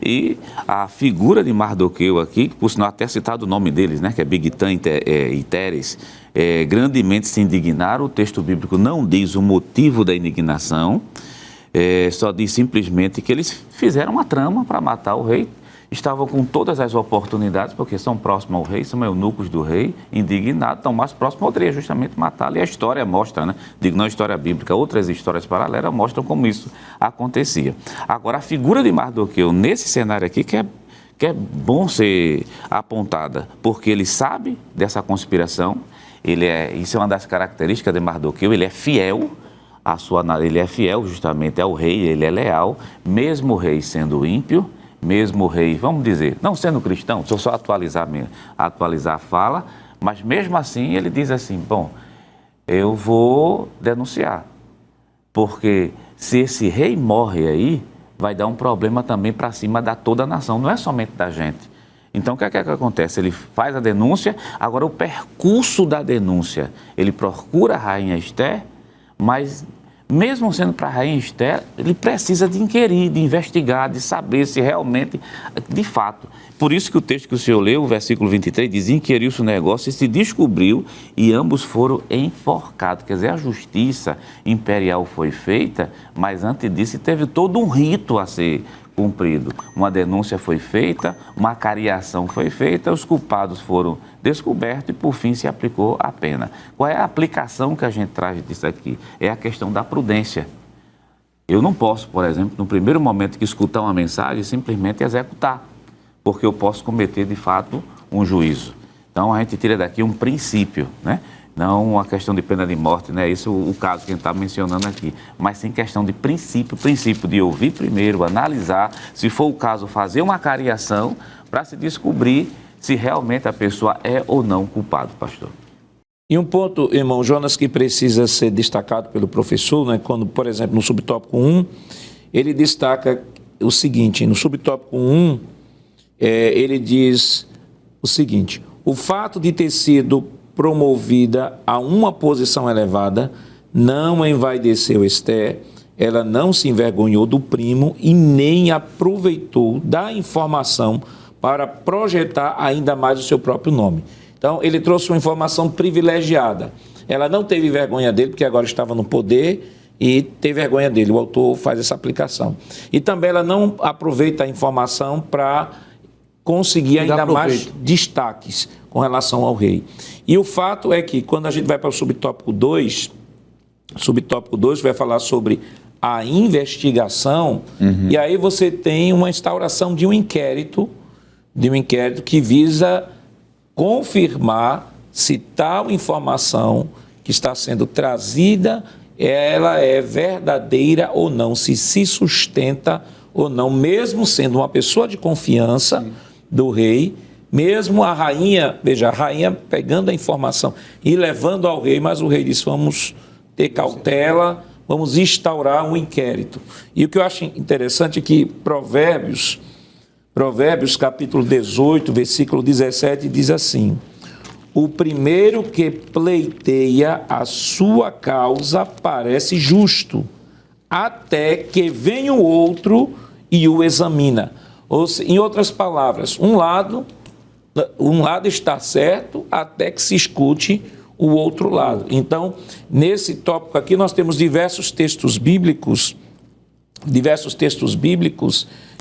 E a figura de Mardoqueu aqui, por sinal até citado o nome deles, né, que é Bigtan e Teres, grandemente se indignaram. O texto bíblico não diz o motivo da indignação, só diz simplesmente que eles fizeram uma trama para matar o rei. Estavam com todas as oportunidades, porque são próximos ao rei, são eunucos do rei, indignados, estão mais próximos, poderia justamente matá-lo. E a história mostra, né? Digo, não a história bíblica, outras histórias paralelas mostram como isso acontecia. Agora, a figura de Mardoqueu nesse cenário aqui que é bom ser apontada, porque ele sabe dessa conspiração, isso é uma das características de Mardoqueu, ele é fiel, ele é fiel justamente ao rei, ele é leal, mesmo o rei sendo ímpio, mesmo o rei, vamos dizer, não sendo cristão, se eu só atualizar a fala, mas mesmo assim ele diz assim, bom, eu vou denunciar, porque se esse rei morre aí, vai dar um problema também para cima da toda a nação, não é somente da gente. Então o que é que acontece? Ele faz a denúncia, agora o percurso da denúncia, ele procura a rainha Esther, mas mesmo sendo para a rainha Esther, ele precisa de inquirir, de investigar, de saber se realmente, de fato. Por isso que o texto que o senhor leu, o versículo 23, diz, inquiriu-se o negócio e se descobriu e ambos foram enforcados. Quer dizer, a justiça imperial foi feita, mas antes disso teve todo um rito a ser cumprido. Uma denúncia foi feita, uma cariação foi feita, os culpados foram descobertos e, por fim, se aplicou a pena. Qual é a aplicação que a gente traz disso aqui? É a questão da prudência. Eu não posso, por exemplo, no primeiro momento que escutar uma mensagem, simplesmente executar, porque eu posso cometer, de fato, um juízo. Então, a gente tira daqui um princípio, né? Não a questão de pena de morte, né? Isso é o caso que a gente está mencionando aqui, mas sim questão de princípio de ouvir primeiro, analisar, se for o caso, fazer uma cariação para se descobrir se realmente a pessoa é ou não culpada, pastor. E um ponto, irmão Jonas, que precisa ser destacado pelo professor, né? Quando, por exemplo, no subtópico 1, ele destaca o seguinte, no subtópico 1, ele diz o seguinte, o fato de ter sido promovida a uma posição elevada, não envaideceu Esther, ela não se envergonhou do primo e nem aproveitou da informação para projetar ainda mais o seu próprio nome. Então, ele trouxe uma informação privilegiada. Ela não teve vergonha dele, porque agora estava no poder, e teve vergonha dele. O autor faz essa aplicação. E também ela não aproveita a informação para conseguir ainda mais destaques com relação ao rei. E o fato é que, quando a gente vai para o subtópico 2 vai falar sobre a investigação, e aí você tem uma instauração de um inquérito que visa confirmar se tal informação que está sendo trazida, ela é verdadeira ou não, se sustenta ou não, mesmo sendo uma pessoa de confiança do rei, mesmo a rainha, veja, a rainha pegando a informação e levando ao rei, mas o rei disse, vamos ter cautela, vamos instaurar um inquérito. E o que eu acho interessante é que Provérbios capítulo 18, versículo 17, diz assim, o primeiro que pleiteia a sua causa parece justo, até que vem o outro e o examina. Ou, em outras palavras, um lado está certo até que se escute o outro lado. Então, nesse tópico aqui, nós temos diversos textos bíblicos,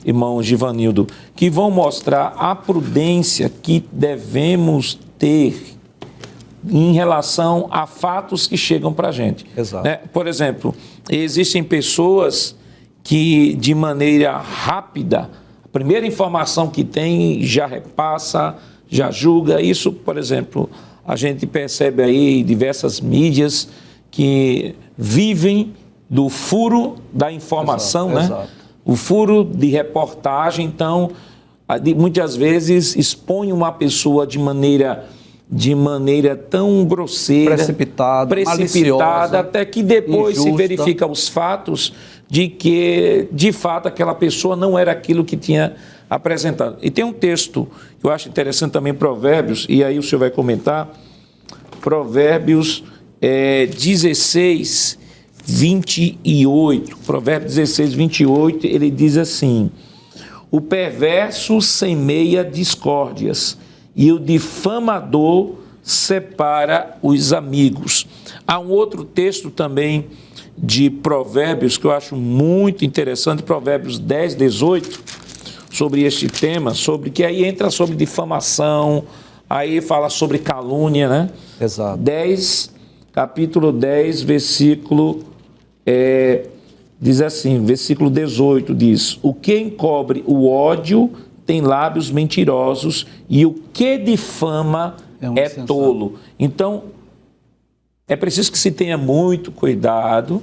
irmão Givanildo, que vão mostrar a prudência que devemos ter em relação a fatos que chegam para a gente. Exato. Né? Por exemplo, existem pessoas que, de maneira rápida, a primeira informação que tem já repassa, já julga. Isso, por exemplo, a gente percebe aí em diversas mídias que vivem do furo da informação, exato, né? Exato. O furo de reportagem, então, muitas vezes expõe uma pessoa de maneira de maneira tão grosseira, Precipitada, precipitada, maliciosa, até que depois se injusta. verifica os fatos de que, de fato, aquela pessoa não era aquilo que tinha apresentado. E tem um texto que eu acho interessante também, Provérbios, e aí o senhor vai comentar, Provérbios 16, 28. Provérbios 16, 28, ele diz assim: o perverso semeia discórdias e o difamador separa os amigos. Há um outro texto também de Provérbios que eu acho muito interessante, Provérbios 10, 18, sobre este tema, sobre que aí entra sobre difamação, aí fala sobre calúnia, né? Exato. Capítulo 10, versículo, diz assim, versículo 18 diz: o que encobre o ódio tem lábios mentirosos e o que difama é tolo. Então, é preciso que se tenha muito cuidado,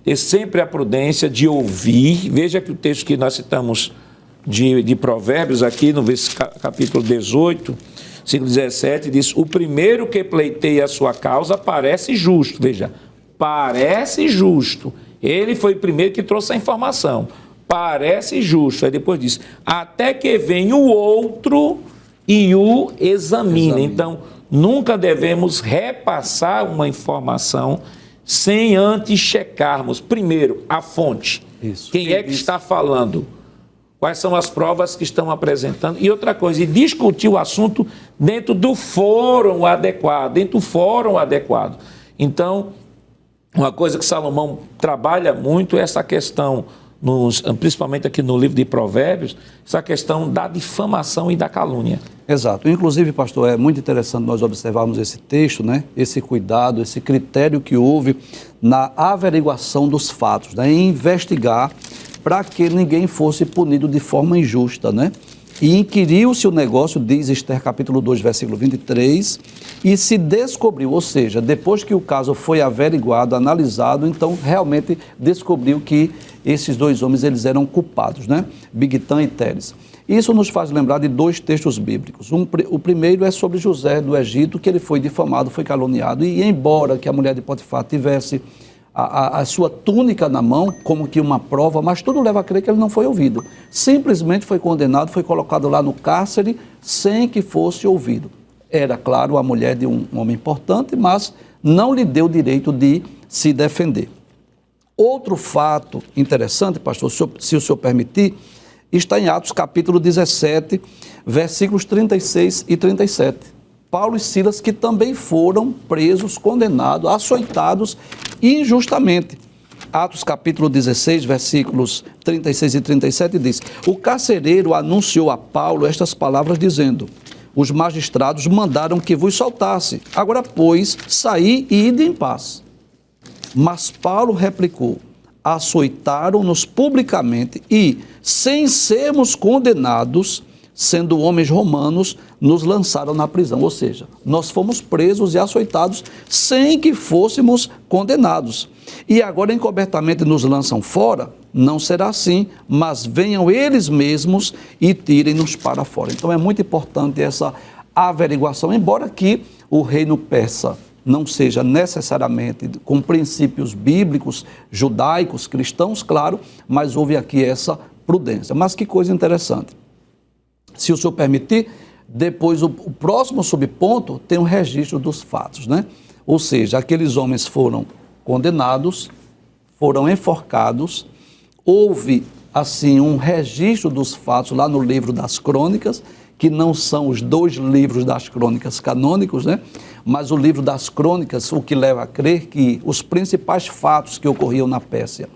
ter sempre a prudência de ouvir. Veja que o texto que nós citamos de Provérbios, aqui no capítulo 18, versículo 17, diz: o primeiro que pleiteia a sua causa parece justo. Veja, parece justo. Ele foi o primeiro que trouxe a informação. Parece justo. Aí depois diz: até que venha o outro e o examine. Então, nunca devemos repassar uma informação sem antes checarmos, primeiro, a fonte. Isso. Quem é que está falando? Quais são as provas que estão apresentando? E outra coisa, e discutir o assunto dentro do fórum adequado, Então, uma coisa que Salomão trabalha muito é essa questão, principalmente aqui no livro de Provérbios, essa questão da difamação e da calúnia. Exato. Inclusive, pastor, é muito interessante nós observarmos esse texto, né? Esse cuidado, esse critério que houve na averiguação dos fatos, né? Em investigar para que ninguém fosse punido de forma injusta, né? E inquiriu-se o negócio, diz Esther capítulo 2, versículo 23, e se descobriu, ou seja, depois que o caso foi averiguado, analisado, então realmente descobriu que esses dois homens eles eram culpados, né? Bigtan e Teres. Isso nos faz lembrar de dois textos bíblicos. O primeiro é sobre José do Egito, que ele foi difamado, foi caluniado, e embora que a mulher de Potifar tivesse a sua túnica na mão, como que uma prova, mas tudo leva a crer que ele não foi ouvido. Simplesmente foi condenado, foi colocado lá no cárcere, sem que fosse ouvido. Era, claro, a mulher de um homem importante, mas não lhe deu o direito de se defender. Outro fato interessante, pastor, se o senhor permitir, está em Atos capítulo 17, versículos 36 e 37. Paulo e Silas, que também foram presos, condenados, açoitados injustamente. Atos capítulo 16, versículos 36 e 37 diz: o carcereiro anunciou a Paulo estas palavras dizendo: os magistrados mandaram que vos soltasse, agora pois saí e ide em paz. Mas Paulo replicou: açoitaram-nos publicamente e, sem sermos condenados, sendo homens romanos, nos lançaram na prisão. Ou seja, nós fomos presos e açoitados sem que fôssemos condenados. E agora encobertamente nos lançam fora? Não será assim, mas venham eles mesmos e tirem-nos para fora. Então é muito importante essa averiguação, embora que o reino persa não seja necessariamente com princípios bíblicos, judaicos, cristãos, claro, mas houve aqui essa prudência. Mas que coisa interessante. Se o senhor permitir, depois o próximo subponto tem um registro dos fatos, né? Ou seja, aqueles homens foram condenados, foram enforcados, houve, assim, um registro dos fatos lá no livro das crônicas, que não são os dois livros das crônicas canônicos, né? Mas o livro das crônicas, o que leva a crer que os principais fatos que ocorriam na Pérsia,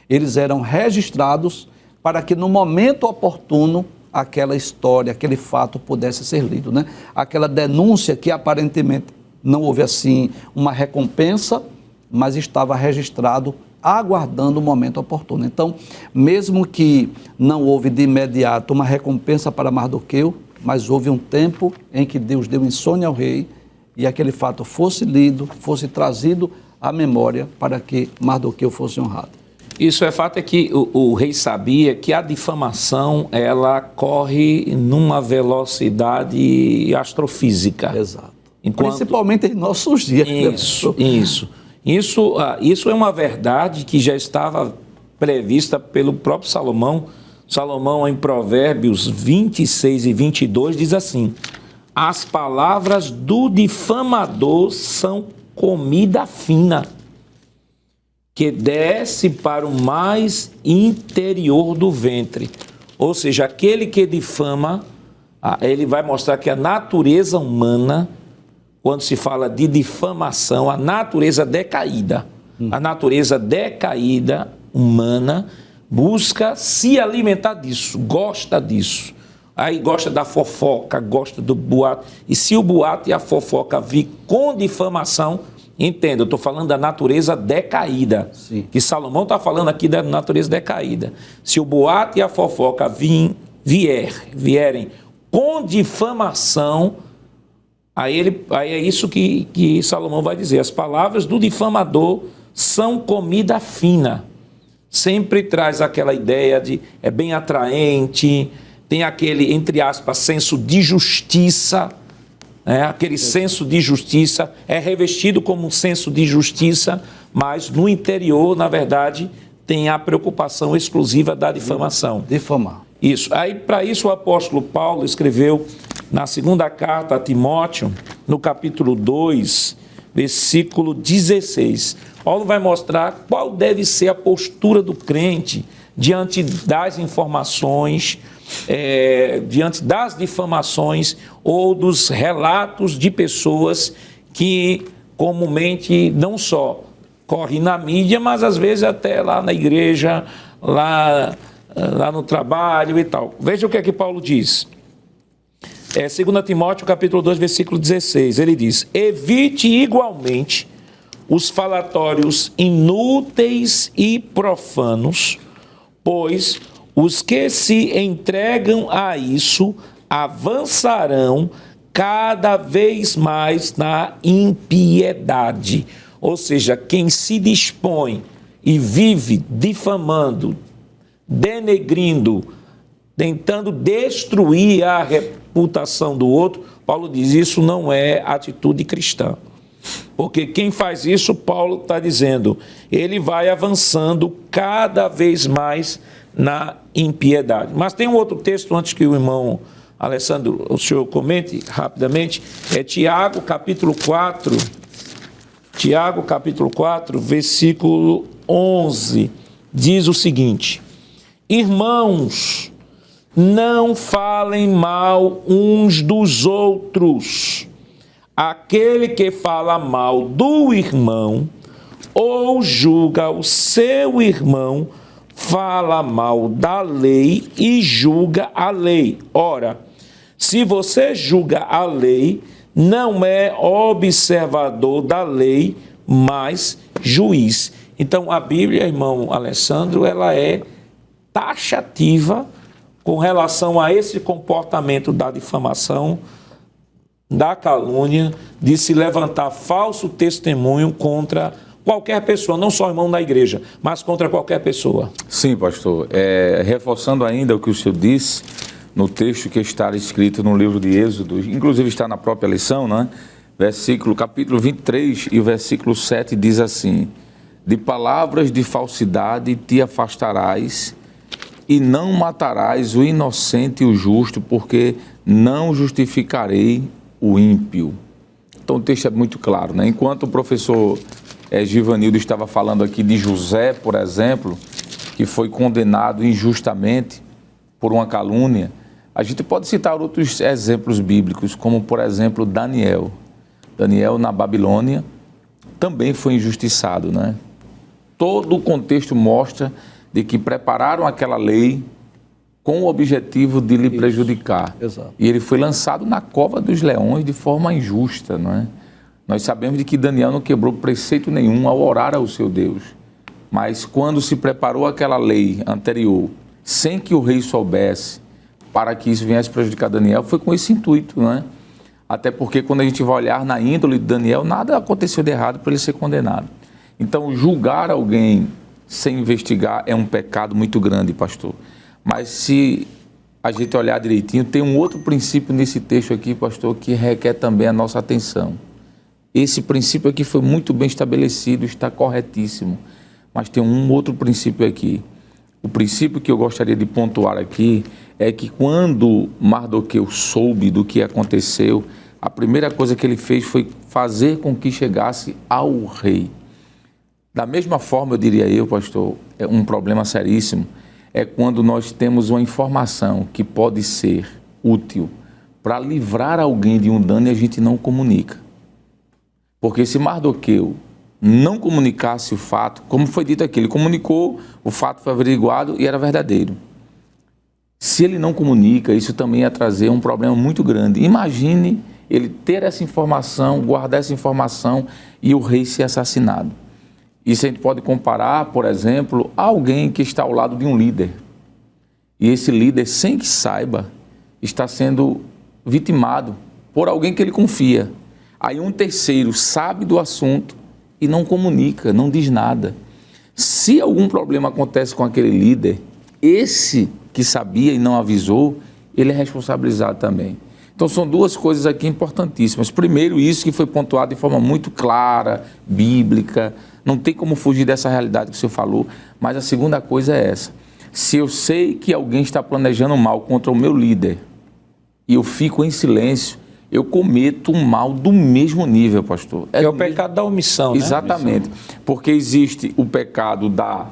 eles eram registrados para que no momento oportuno aquela história, aquele fato pudesse ser lido, né? Aquela denúncia que aparentemente não houve assim uma recompensa, mas estava registrado aguardando o momento oportuno. Então, mesmo que não houve de imediato uma recompensa para Mardoqueu, mas houve um tempo em que Deus deu insônia ao rei e aquele fato fosse lido, fosse trazido à memória para que Mardoqueu fosse honrado. Isso é fato, é que o rei sabia que a difamação, ela corre numa velocidade astrofísica. Exato. Principalmente em nossos dias. Isso é uma verdade que já estava prevista pelo próprio Salomão. Salomão, em Provérbios 26 e 22, diz assim: as palavras do difamador são comida fina, que desce para o mais interior do ventre. Ou seja, aquele que difama, ele vai mostrar que a natureza humana, quando se fala de difamação, a natureza decaída humana busca se alimentar disso, gosta disso. Aí gosta da fofoca, gosta do boato. E se o boato e a fofoca vir com difamação, entenda, eu estou falando da natureza decaída. Sim. Que Salomão está falando aqui da natureza decaída. Se o boato e a fofoca vierem com difamação, aí é isso que Salomão vai dizer. As palavras do difamador são comida fina. Sempre traz aquela ideia de é bem atraente, tem aquele, entre aspas, senso de justiça, aquele senso de justiça é revestido como um senso de justiça, mas no interior, na verdade, tem a preocupação exclusiva da difamação. Difamar. Isso. Aí, para isso, o apóstolo Paulo escreveu na segunda carta a Timóteo, no capítulo 2, versículo 16. Paulo vai mostrar qual deve ser a postura do crente diante das informações, diante das difamações ou dos relatos de pessoas que comumente não só correm na mídia, mas às vezes até lá na igreja, lá no trabalho e tal. Veja o que é que Paulo diz. 2 Timóteo capítulo 2, versículo 16, ele diz: evite igualmente os falatórios inúteis e profanos, pois os que se entregam a isso avançarão cada vez mais na impiedade. Ou seja, quem se dispõe e vive difamando, denegrindo, tentando destruir a reputação do outro, Paulo diz, isso não é atitude cristã. Porque quem faz isso, Paulo está dizendo, ele vai avançando cada vez mais na impiedade. Mas tem um outro texto, antes que o irmão Alessandro, o senhor comente rapidamente, é Tiago, capítulo 4, versículo 11, diz o seguinte: irmãos, não falem mal uns dos outros. Aquele que fala mal do irmão ou julga o seu irmão, fala mal da lei e julga a lei. Ora, se você julga a lei, não é observador da lei, mas juiz. Então, a Bíblia, irmão Alessandro, ela é taxativa com relação a esse comportamento da difamação, da calúnia, de se levantar falso testemunho contra qualquer pessoa, não só irmão da igreja, mas contra qualquer pessoa. Sim, pastor. Reforçando ainda o que o senhor disse, no texto que está escrito no livro de Êxodo, inclusive está na própria lição, né? Capítulo 23 e o versículo 7 diz assim: de palavras de falsidade te afastarás e não matarás o inocente e o justo, porque não justificarei o ímpio. Então o texto é muito claro, né? Enquanto o professor Givanildo estava falando aqui de José, por exemplo, que foi condenado injustamente por uma calúnia, a gente pode citar outros exemplos bíblicos, como por exemplo Daniel. Daniel na Babilônia também foi injustiçado, né? Todo o contexto mostra de que prepararam aquela lei com o objetivo de lhe prejudicar. Exato. E ele foi lançado na cova dos leões de forma injusta, não é? Nós sabemos de que Daniel não quebrou preceito nenhum ao orar ao seu Deus. Mas quando se preparou aquela lei anterior, sem que o rei soubesse, para que isso viesse prejudicar Daniel, foi com esse intuito, não é? Até porque quando a gente vai olhar na índole de Daniel, nada aconteceu de errado para ele ser condenado. Então, julgar alguém sem investigar é um pecado muito grande, pastor. Mas se a gente olhar direitinho, tem um outro princípio nesse texto aqui, pastor, que requer também a nossa atenção. Esse princípio aqui foi muito bem estabelecido, está corretíssimo, mas tem um outro princípio aqui. O princípio que eu gostaria de pontuar aqui é que quando Mardoqueu soube do que aconteceu, a primeira coisa que ele fez foi fazer com que chegasse ao rei. Da mesma forma, eu diria pastor, é um problema seríssimo, é quando nós temos uma informação que pode ser útil para livrar alguém de um dano e a gente não comunica. Porque se Mardoqueu não comunicasse o fato, como foi dito aqui, ele comunicou, o fato foi averiguado e era verdadeiro. Se ele não comunica, isso também ia trazer um problema muito grande. Imagine ele ter essa informação, guardar essa informação e o rei ser assassinado. Isso a gente pode comparar, por exemplo, a alguém que está ao lado de um líder. E esse líder, sem que saiba, está sendo vitimado por alguém que ele confia. Aí um terceiro sabe do assunto e não comunica, não diz nada. Se algum problema acontece com aquele líder, esse que sabia e não avisou, ele é responsabilizado também. Então são duas coisas aqui importantíssimas. Primeiro, isso que foi pontuado de forma muito clara, bíblica, não tem como fugir dessa realidade que o senhor falou, mas a segunda coisa é essa. Se eu sei que alguém está planejando mal contra o meu líder e eu fico em silêncio, eu cometo um mal do mesmo nível, pastor. É o pecado da omissão, né? Exatamente, porque existe o pecado da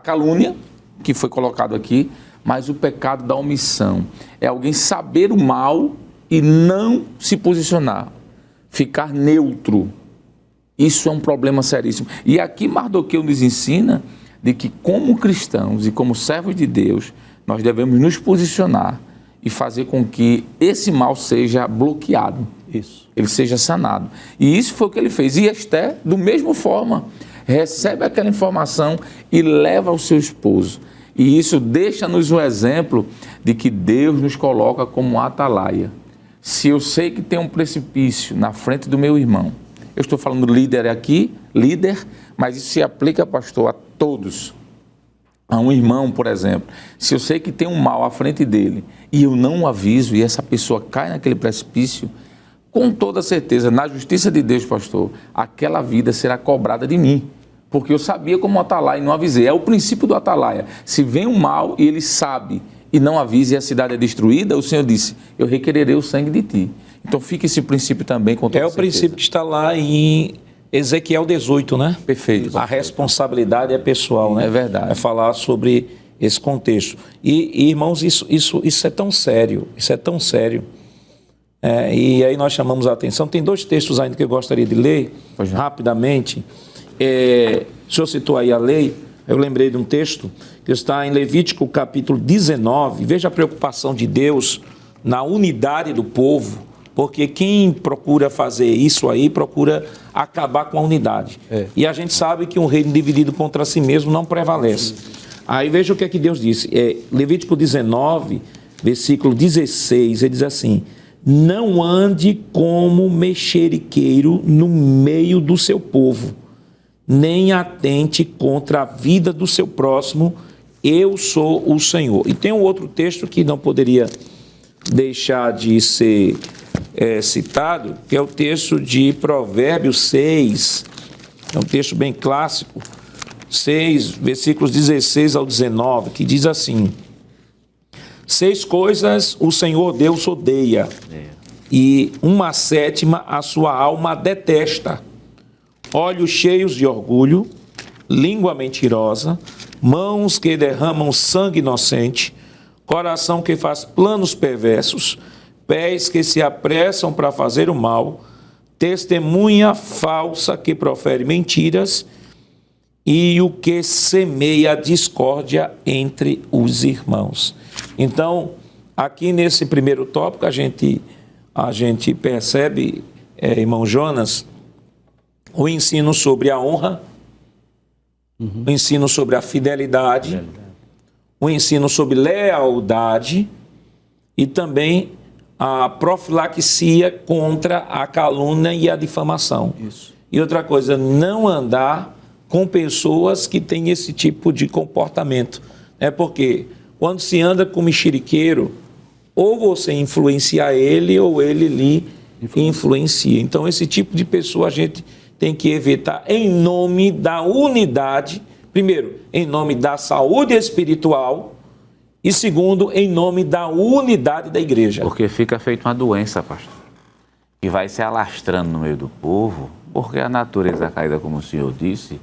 calúnia, que foi colocado aqui, mas o pecado da omissão. É alguém saber o mal e não se posicionar, ficar neutro. Isso é um problema seríssimo. E aqui Mardoqueu nos ensina de que como cristãos e como servos de Deus, nós devemos nos posicionar e fazer com que esse mal seja bloqueado, ele seja sanado. E isso foi o que ele fez. E Esther, do mesmo forma, recebe aquela informação e leva ao seu esposo. E isso deixa-nos um exemplo de que Deus nos coloca como atalaia. Se eu sei que tem um precipício na frente do meu irmão, eu estou falando líder aqui, líder, mas isso se aplica, pastor, a todos. A um irmão, por exemplo, se eu sei que tem um mal à frente dele e eu não o aviso e essa pessoa cai naquele precipício, com toda certeza, na justiça de Deus, pastor, aquela vida será cobrada de mim, porque eu sabia como atalaia e não avisei. É o princípio do atalaia. Se vem um mal e ele sabe e não avisa e a cidade é destruída, o Senhor disse, eu requererei o sangue de ti. Então fica esse princípio também com toda certeza. É o princípio que está lá em Ezequiel 18, né? Perfeito. A responsabilidade é pessoal, né? É verdade. É falar sobre esse contexto. E irmãos, isso é tão sério, isso é tão sério. E aí nós chamamos a atenção. Tem dois textos ainda que eu gostaria de ler rapidamente. O senhor citou aí a lei, eu lembrei de um texto que está em Levítico capítulo 19. Veja a preocupação de Deus na unidade do povo. Porque quem procura fazer isso aí, procura acabar com a unidade. E a gente sabe que um reino dividido contra si mesmo não prevalece. Aí veja o que é que Deus disse. Levítico 19, versículo 16, ele diz assim, não ande como mexeriqueiro no meio do seu povo, nem atente contra a vida do seu próximo, eu sou o Senhor. E tem um outro texto que não poderia deixar de ser citado, que é o texto de Provérbios 6, é um texto bem clássico, 6, versículos 16 ao 19, que diz assim, 6 coisas o Senhor Deus odeia, e uma sétima a sua alma detesta, olhos cheios de orgulho, língua mentirosa, mãos que derramam sangue inocente, coração que faz planos perversos, pés que se apressam para fazer o mal, testemunha falsa que profere mentiras e o que semeia discórdia entre os irmãos. Então, aqui nesse primeiro tópico, a gente percebe, irmão Jonas, o ensino sobre a honra, o ensino sobre a fidelidade, o ensino sobre lealdade e também a profilaxia contra a calúnia e a difamação. Isso. E outra coisa, não andar com pessoas que têm esse tipo de comportamento. Porque quando se anda com mexeriqueiro, ou você influencia ele ou ele lhe influencia. Então, esse tipo de pessoa a gente tem que evitar em nome da unidade, primeiro, em nome da saúde espiritual e segundo, em nome da unidade da igreja. Porque fica feito uma doença, pastor, que vai se alastrando no meio do povo, porque a natureza caída, como o senhor disse,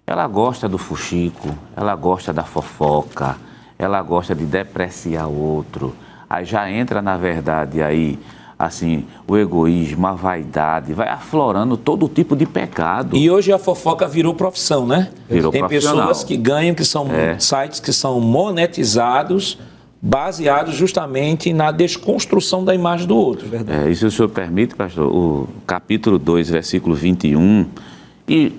ela gosta do fuxico, ela gosta da fofoca, ela gosta de depreciar o outro. Aí já entra, na verdade, aí, assim, o egoísmo, a vaidade, vai aflorando todo tipo de pecado. E hoje a fofoca virou profissão, né? Virou Tem profissional. pessoas que ganham, que são sites que são monetizados, baseados justamente na desconstrução da imagem do outro. E se o senhor permite, pastor, o capítulo 2, versículo 21, e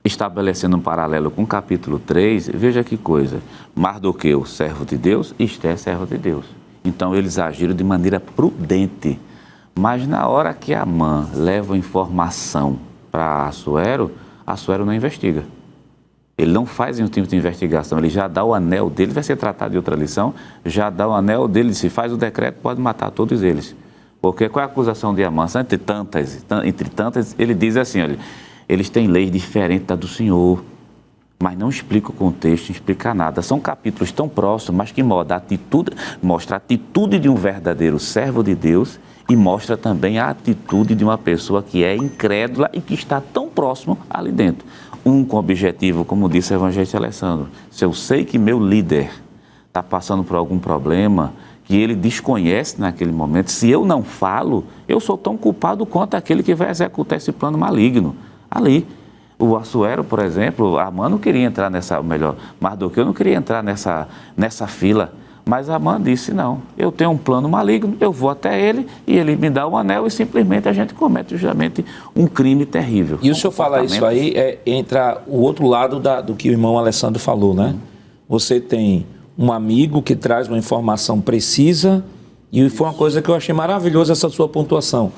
estabelecendo um paralelo com o capítulo 3, veja que coisa. Mardoqueu, servo de Deus, e Esté, servo de Deus. Então eles agiram de maneira prudente. Mas na hora que Amã leva a informação para Assuero não investiga. Ele não faz nenhum tipo de investigação, ele já dá o anel dele, vai ser tratado de outra lição, já dá o anel dele, se faz o decreto, pode matar todos eles. Porque qual é a acusação de Amã? Entre tantas, ele diz assim, olha, eles têm leis diferentes da do Senhor, mas não explica o contexto, não explica nada. São capítulos tão próximos, mas que mostra a atitude de um verdadeiro servo de Deus e mostra também a atitude de uma pessoa que é incrédula e que está tão próximo ali dentro. Um com objetivo, como disse o evangelista Alessandro, se eu sei que meu líder está passando por algum problema que ele desconhece naquele momento, se eu não falo, eu sou tão culpado quanto aquele que vai executar esse plano maligno ali. O Assuero, por exemplo, Amã não queria entrar Mardoqueu não queria entrar nessa fila, mas Amã disse, não, eu tenho um plano maligno, eu vou até ele e ele me dá o anel e simplesmente a gente comete justamente um crime terrível. E o senhor fala isso aí, entra o outro lado do que o irmão Alessandro falou, né? Você tem um amigo que traz uma informação precisa e foi uma coisa que eu achei maravilhosa essa sua pontuação.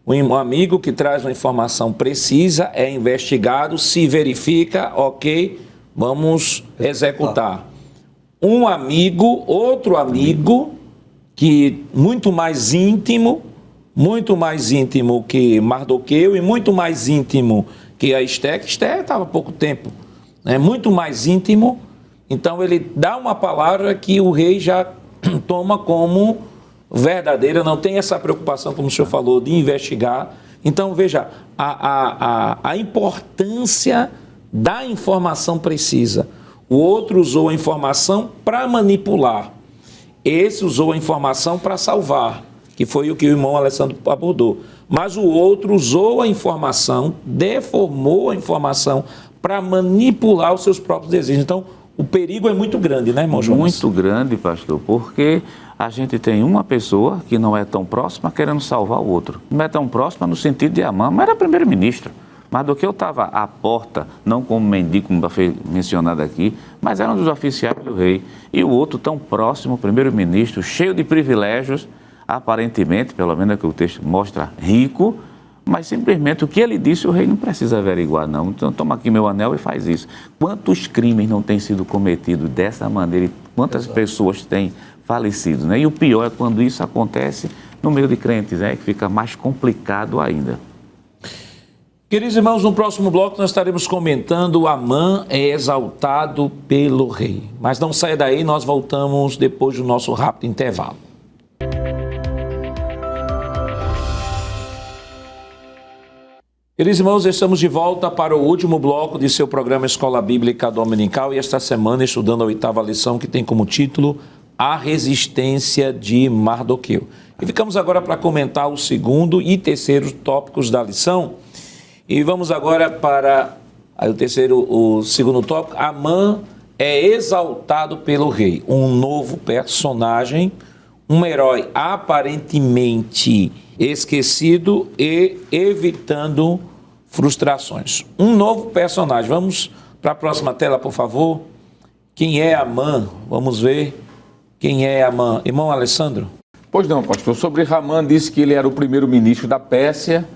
Um amigo que traz uma informação precisa, é investigado, se verifica, ok, vamos executar. Um amigo, outro amigo, que muito mais íntimo que Mardoqueu e muito mais íntimo que a Esté, que Esté estava há pouco tempo, né? Muito mais íntimo, então ele dá uma palavra que o rei já toma como verdadeira, não tem essa preocupação, como o senhor falou, de investigar. Então, veja, a importância da informação precisa. O outro usou a informação para manipular. Esse usou a informação para salvar, que foi o que o irmão Alessandro abordou. Mas o outro usou a informação, deformou a informação para manipular os seus próprios desejos. Então, o perigo é muito grande, né, irmão Jonas? Muito grande, pastor, porque a gente tem uma pessoa que não é tão próxima querendo salvar o outro. Não é tão próxima no sentido de Amã, mas era primeiro-ministro. Mardoqueu estava à porta, não como mendigo, como foi mencionado aqui, mas era um dos oficiais do rei. E o outro tão próximo, primeiro-ministro, cheio de privilégios, aparentemente, pelo menos é que o texto mostra, rico, mas simplesmente o que ele disse o rei não precisa averiguar, não. Então toma aqui meu anel e faz isso. Quantos crimes não têm sido cometidos dessa maneira e quantas pessoas têm falecido, né? E o pior é quando isso acontece no meio de crentes, né? Que fica mais complicado ainda. Queridos irmãos, no próximo bloco nós estaremos comentando Amã é exaltado pelo rei. Mas não saia daí, nós voltamos depois do nosso rápido intervalo. Queridos irmãos, estamos de volta para o último bloco de seu programa Escola Bíblica Dominical e esta semana estudando a 8ª lição que tem como título A Resistência de Mardoqueu. E ficamos agora para comentar o segundo e terceiro tópicos da lição. E vamos agora para o segundo tópico. Amã é exaltado pelo rei. Um novo personagem, um herói aparentemente esquecido e evitando frustrações. Um novo personagem. Vamos para a próxima tela, por favor. Quem é Amã? Vamos ver quem é Amã. Irmão Alessandro? Pois não, pastor. Sobre Ramã, disse que ele era o primeiro-ministro da Pérsia,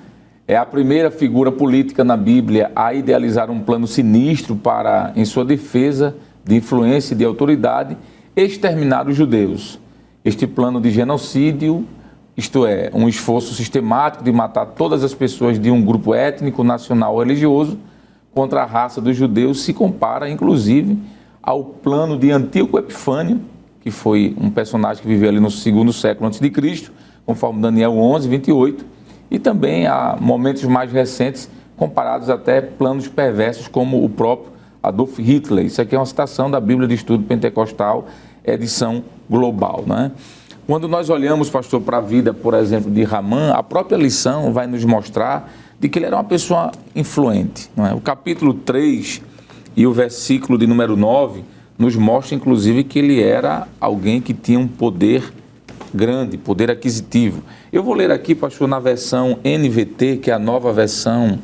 é a primeira figura política na Bíblia a idealizar um plano sinistro para, em sua defesa de influência e de autoridade. exterminar os judeus. Este plano de genocídio, isto é, um esforço sistemático de matar todas as pessoas de um grupo étnico, nacional ou religioso contra a raça dos judeus, se compara, inclusive, ao plano de Antíoco Epifânio, que foi um personagem que viveu ali no 2º século a.C., conforme Daniel 11, 28, e também há momentos mais recentes, comparados até planos perversos, como o próprio Adolf Hitler. Isso aqui é uma citação da Bíblia de Estudo Pentecostal, edição global, né? Quando nós olhamos, pastor, para a vida, por exemplo, de Ramã, a própria lição vai nos mostrar de que ele era uma pessoa influente, não é? O capítulo 3 e o versículo de número 9 nos mostra, inclusive, que ele era alguém que tinha um poder grande, poder aquisitivo. Eu vou ler aqui, pastor, na versão NVT, que é a nova versão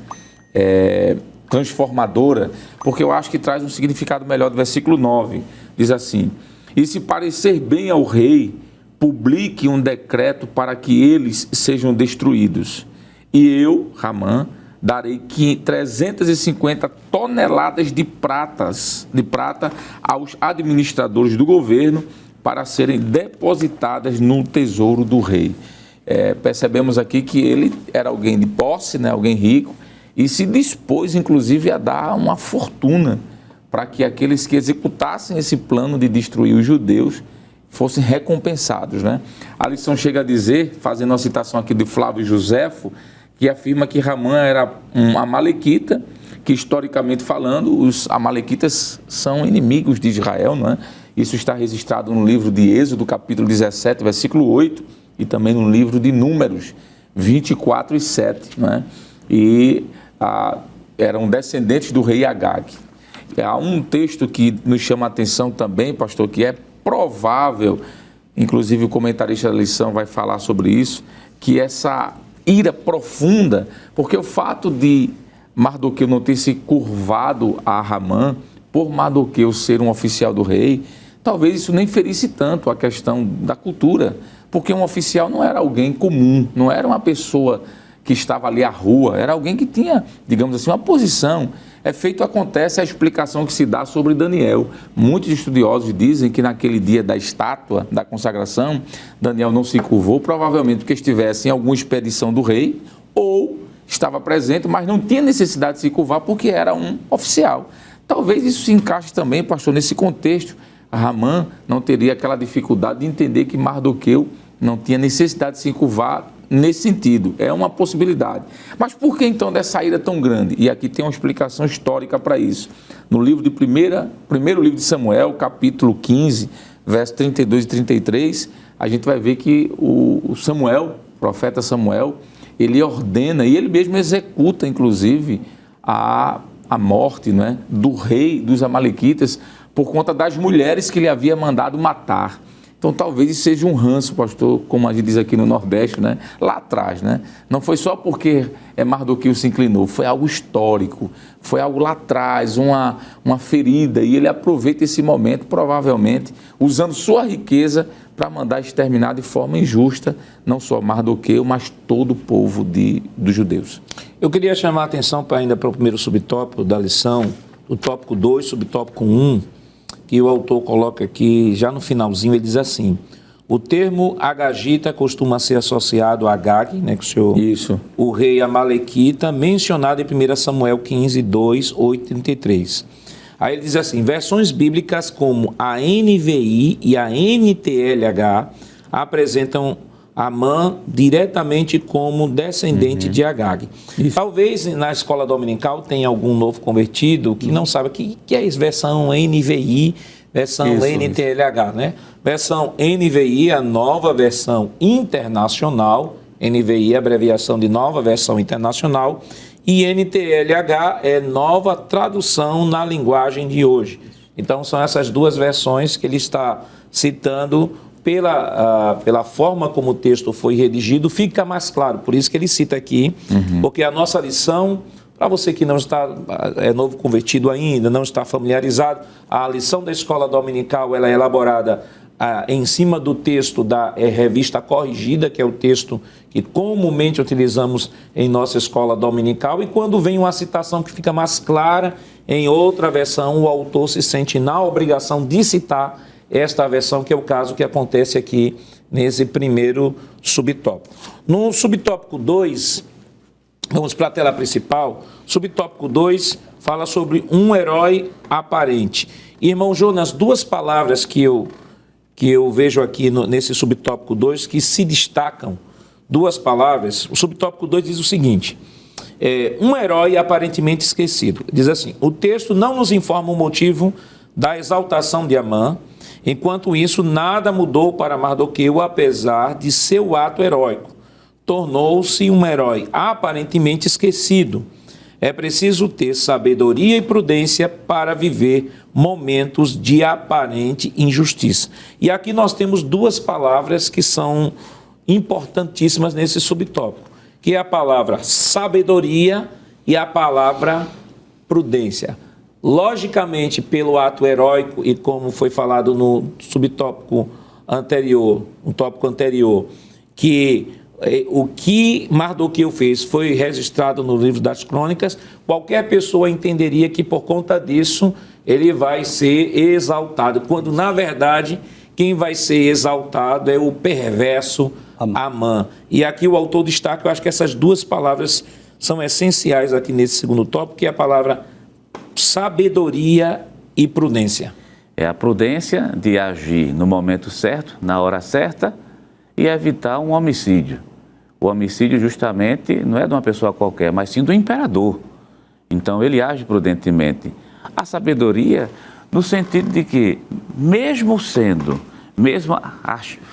transformadora, porque eu acho que traz um significado melhor do versículo 9. Diz assim: e se parecer bem ao rei, publique um decreto para que eles sejam destruídos. E eu, Ramã, darei 350 toneladas de prata aos administradores do governo para serem depositadas no tesouro do rei. Percebemos aqui que ele era alguém de posse, né, alguém rico, e se dispôs, inclusive, a dar uma fortuna para que aqueles que executassem esse plano de destruir os judeus fossem recompensados, né? A lição chega a dizer, fazendo uma citação aqui de Flávio Joséfo, que afirma que Ramã era um amalequita, que historicamente falando, os amalequitas são inimigos de Israel, não é? Isso está registrado no livro de Êxodo, capítulo 17, versículo 8, e também no livro de Números 24 e 7, não é? E eram descendentes do rei Agag. Há um texto que nos chama a atenção também, pastor, que é provável, inclusive o comentarista da lição vai falar sobre isso, que essa ira profunda, porque o fato de Mardoqueu não ter se curvado a Ramã, por Mardoqueu ser um oficial do rei, talvez isso nem ferisse tanto a questão da cultura, porque um oficial não era alguém comum, não era uma pessoa que estava ali à rua, era alguém que tinha, digamos assim, uma posição. Acontece a explicação que se dá sobre Daniel. Muitos estudiosos dizem que naquele dia da estátua, da consagração, Daniel não se curvou, provavelmente porque estivesse em alguma expedição do rei, ou estava presente, mas não tinha necessidade de se curvar porque era um oficial. Talvez isso se encaixe também, pastor, nesse contexto. Ramã não teria aquela dificuldade de entender que Mardoqueu não tinha necessidade de se curvar nesse sentido. É uma possibilidade. Mas por que então dessa ira tão grande? E aqui tem uma explicação histórica para isso. No livro de primeiro livro de Samuel, capítulo 15, versos 32 e 33, a gente vai ver que o Samuel, o profeta Samuel, ele ordena e ele mesmo executa, inclusive, a morte, né, do rei dos amalequitas por conta das mulheres que ele havia mandado matar. Então, talvez isso seja um ranço, pastor, como a gente diz aqui no Nordeste, né? Lá atrás, né? Não foi só porque Mardoqueu se inclinou, foi algo histórico, foi algo lá atrás, uma ferida, e ele aproveita esse momento, provavelmente, usando sua riqueza para mandar exterminar de forma injusta, não só Mardoqueu, mas todo o povo dos judeus. Eu queria chamar a atenção ainda para o primeiro subtópico da lição, o tópico 2, subtópico 1, que o autor coloca aqui, já no finalzinho, ele diz assim: o termo Agagita costuma ser associado a Agag, né, que o rei amalequita, mencionado em 1 Samuel 15, 2, 8, 33. Aí ele diz assim: versões bíblicas como a NVI e a NTLH apresentam Amã diretamente como descendente de Agag. Isso. Talvez na escola dominical tenha algum novo convertido que não sabe o que é isso, versão NVI, versão NTLH, né? Versão NVI, a nova versão internacional, NVI é a abreviação de nova versão internacional, e NTLH é nova tradução na linguagem de hoje. Então são essas duas versões que ele está citando. Pela forma como o texto foi redigido, fica mais claro. Por isso que ele cita aqui, porque a nossa lição, para você que não está, é novo convertido ainda, não está familiarizado, a lição da escola dominical ela é elaborada em cima do texto da revista corrigida, que é o texto que comumente utilizamos em nossa escola dominical, e quando vem uma citação que fica mais clara em outra versão, o autor se sente na obrigação de citar esta versão, que é o caso que acontece aqui nesse primeiro subtópico. No subtópico 2, vamos para a tela principal. Subtópico 2 fala sobre um herói aparente. Irmão Jonas, duas palavras que eu vejo aqui nesse subtópico 2 que se destacam, duas palavras. O subtópico 2 diz o seguinte: um herói aparentemente esquecido. Diz assim: o texto não nos informa o motivo da exaltação de Amã, enquanto isso nada mudou para Mardoqueu, apesar de seu ato heróico. Tornou-se um herói aparentemente esquecido. É preciso ter sabedoria e prudência para viver momentos de aparente injustiça. E aqui nós temos duas palavras que são importantíssimas nesse subtópico, que é a palavra sabedoria e a palavra prudência. Logicamente, pelo ato heróico, e como foi falado no subtópico anterior, no tópico anterior, que o que Mardoqueu fez foi registrado no livro das crônicas, qualquer pessoa entenderia que por conta disso ele vai ser exaltado, quando na verdade quem vai ser exaltado é o perverso Amã. E aqui o autor destaca, eu acho que essas duas palavras são essenciais aqui nesse segundo tópico, que é a palavra sabedoria e prudência. É a prudência de agir no momento certo, na hora certa, e evitar um homicídio. O homicídio justamente não é de uma pessoa qualquer, mas sim do imperador. Então ele age prudentemente. A sabedoria no sentido de que, mesmo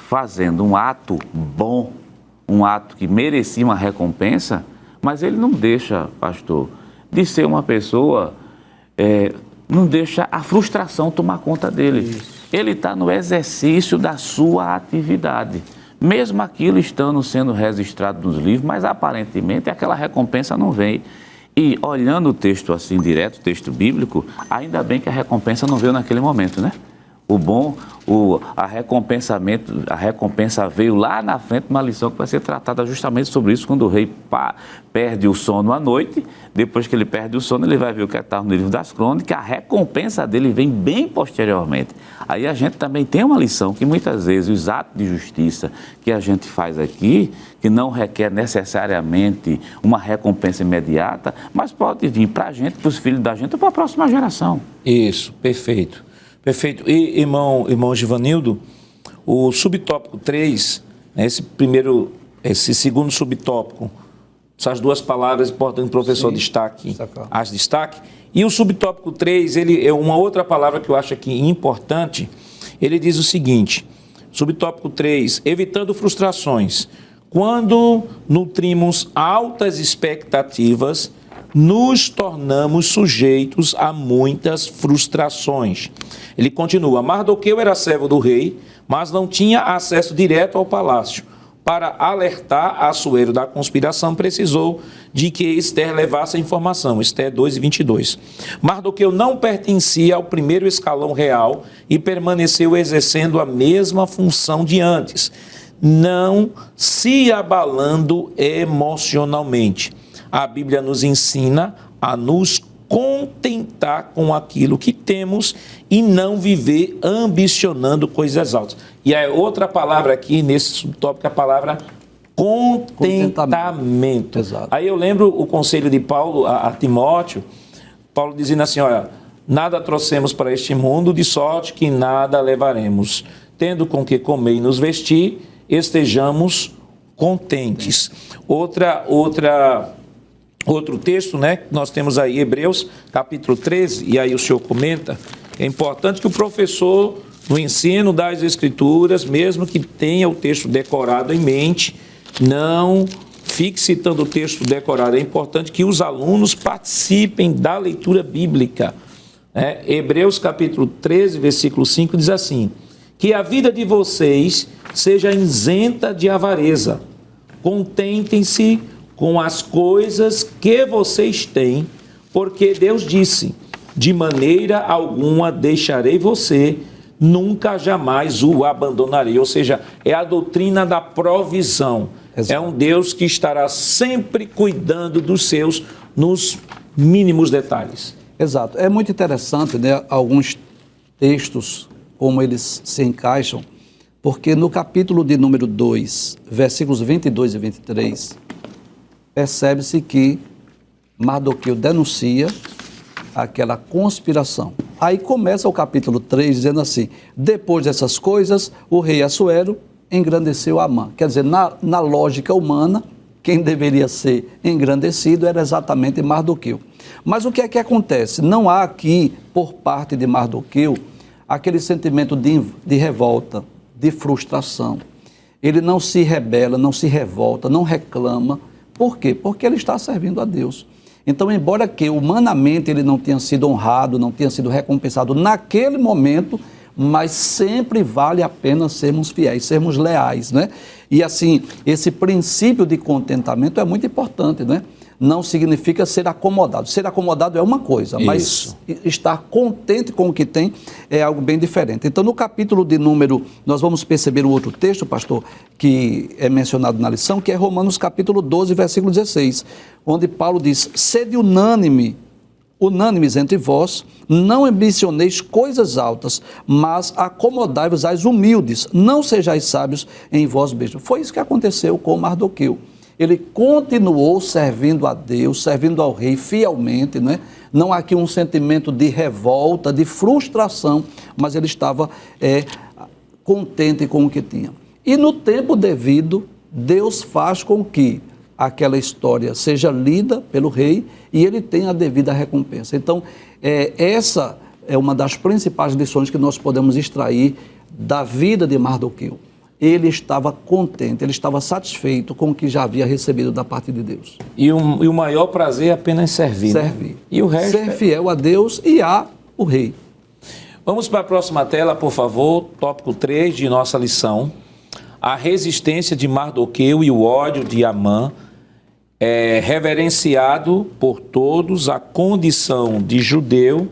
fazendo um ato bom, um ato que merecia uma recompensa, mas ele não deixa, pastor, de ser uma pessoa, não deixa a frustração tomar conta dele. Isso. Ele está no exercício da sua atividade. Mesmo aquilo estando sendo registrado nos livros, mas aparentemente aquela recompensa não vem. E olhando o texto assim direto, o texto bíblico, ainda bem que a recompensa não veio naquele momento, né? A recompensa veio lá na frente, uma lição que vai ser tratada justamente sobre isso, quando o rei perde o sono à noite. Depois que ele perde o sono, ele vai ver o que está no livro das crônicas, a recompensa dele vem bem posteriormente. Aí a gente também tem uma lição que muitas vezes os atos de justiça que a gente faz aqui, que não requer necessariamente uma recompensa imediata, mas pode vir para a gente, para os filhos da gente ou para a próxima geração. Isso, perfeito. Perfeito. E, irmão Givanildo, o subtópico 3, esse segundo subtópico, essas duas palavras importantes, o professor destaque. E o subtópico 3, ele é uma outra palavra que eu acho aqui importante. Ele diz o seguinte: subtópico 3, evitando frustrações. Quando nutrimos altas expectativas, nos tornamos sujeitos a muitas frustrações. Ele continua: Mardoqueu era servo do rei, mas não tinha acesso direto ao palácio. Para alertar Assuero da conspiração, precisou de que Ester levasse a informação. Ester 2:22. Mardoqueu não pertencia ao primeiro escalão real e permaneceu exercendo a mesma função de antes, não se abalando emocionalmente. A Bíblia nos ensina a nos contentar com aquilo que temos e não viver ambicionando coisas altas. E a outra palavra aqui nesse subtópico é a palavra contentamento. Exato. Aí eu lembro o conselho de Paulo a Timóteo, Paulo dizendo assim: olha, nada trouxemos para este mundo, de sorte que nada levaremos. Tendo com que comer e nos vestir, estejamos contentes. Outro texto, né, que nós temos aí, Hebreus, capítulo 13, e aí o senhor comenta, é importante que o professor, no ensino das Escrituras, mesmo que tenha o texto decorado em mente, não fique citando o texto decorado. É importante que os alunos participem da leitura bíblica. Hebreus, capítulo 13, versículo 5, diz assim: que a vida de vocês seja isenta de avareza, contentem-se com as coisas que vocês têm, porque Deus disse: de maneira alguma deixarei você, nunca jamais o abandonarei. Ou seja, é a doutrina da provisão. Exato. É um Deus que estará sempre cuidando dos seus nos mínimos detalhes. Exato. É muito interessante, né, alguns textos como eles se encaixam, porque no capítulo de número 2, versículos 22 e 23, percebe-se que Mardoqueu denuncia aquela conspiração. Aí começa o capítulo 3 dizendo assim: depois dessas coisas, o rei Assuero engrandeceu Amã. Quer dizer, na lógica humana, quem deveria ser engrandecido era exatamente Mardoqueu. Mas o que é que acontece? Não há aqui, por parte de Mardoqueu, aquele sentimento de revolta, de frustração. Ele não se rebela, não se revolta, não reclama. Por quê? Porque ele está servindo a Deus. Então, embora que humanamente ele não tenha sido honrado, não tenha sido recompensado naquele momento, mas sempre vale a pena sermos fiéis, sermos leais, né? E assim, esse princípio de contentamento é muito importante, né? Não significa ser acomodado. Ser acomodado é uma coisa, mas estar contente com o que tem é algo bem diferente. Então, no capítulo de número, nós vamos perceber um outro texto, pastor, que é mencionado na lição, que é Romanos capítulo 12, versículo 16, onde Paulo diz: sede unânimes entre vós, não ambicioneis coisas altas, mas acomodai-vos às humildes, não sejais sábios em vós mesmos. Foi isso que aconteceu com Mardoqueu. Ele continuou servindo a Deus, servindo ao rei fielmente, né? Não há aqui um sentimento de revolta, de frustração, mas ele estava contente com o que tinha. E no tempo devido, Deus faz com que aquela história seja lida pelo rei e ele tenha a devida recompensa. Então, essa é uma das principais lições que nós podemos extrair da vida de Mardoqueu. Ele estava contente, ele estava satisfeito com o que já havia recebido da parte de Deus. E o maior prazer é apenas servir. Servir. Né? E o resto ser fiel a Deus e ao rei. Vamos para a próxima tela, por favor. Tópico 3 de nossa lição. A resistência de Mardoqueu e o ódio de Amã é reverenciado por todos a condição de judeu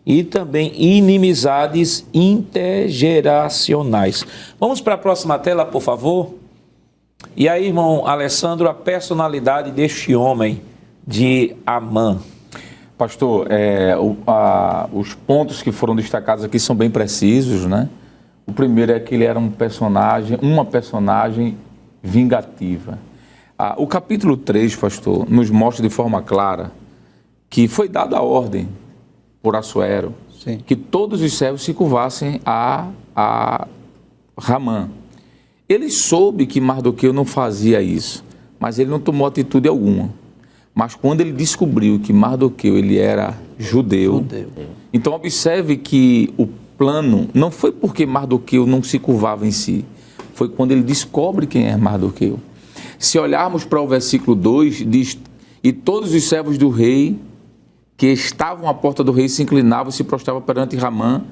e também inimizades intergeracionais. Vamos para a próxima tela, por favor. E aí, irmão Alessandro, a personalidade deste homem de Amã. Pastor, os pontos que foram destacados aqui são bem precisos, né? O primeiro é que ele era uma personagem vingativa. O capítulo 3, pastor, nos mostra de forma clara que foi dada a ordem por Assuero, sim, que todos os servos se curvassem a Ramã. Ele soube que Mardoqueu não fazia isso, mas ele não tomou atitude alguma. Mas quando ele descobriu que Mardoqueu ele era judeu, então observe que o plano não foi porque Mardoqueu não se curvava em si, foi quando ele descobre quem é Mardoqueu. Se olharmos para o versículo 2, diz: e todos os servos do rei que estavam à porta do rei se inclinavam e se prostravam perante Ramã,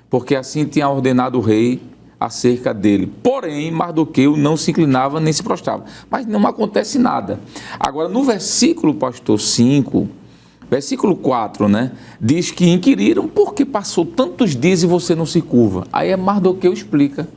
porque assim tinha ordenado o rei acerca dele. Porém, Mardoqueu não se inclinava nem se prostrava. Mas não acontece nada. Agora, no versículo, pastor, 5, versículo 4, né, diz que inquiriram por que passou tantos dias e você não se curva. Aí Mardoqueu explica: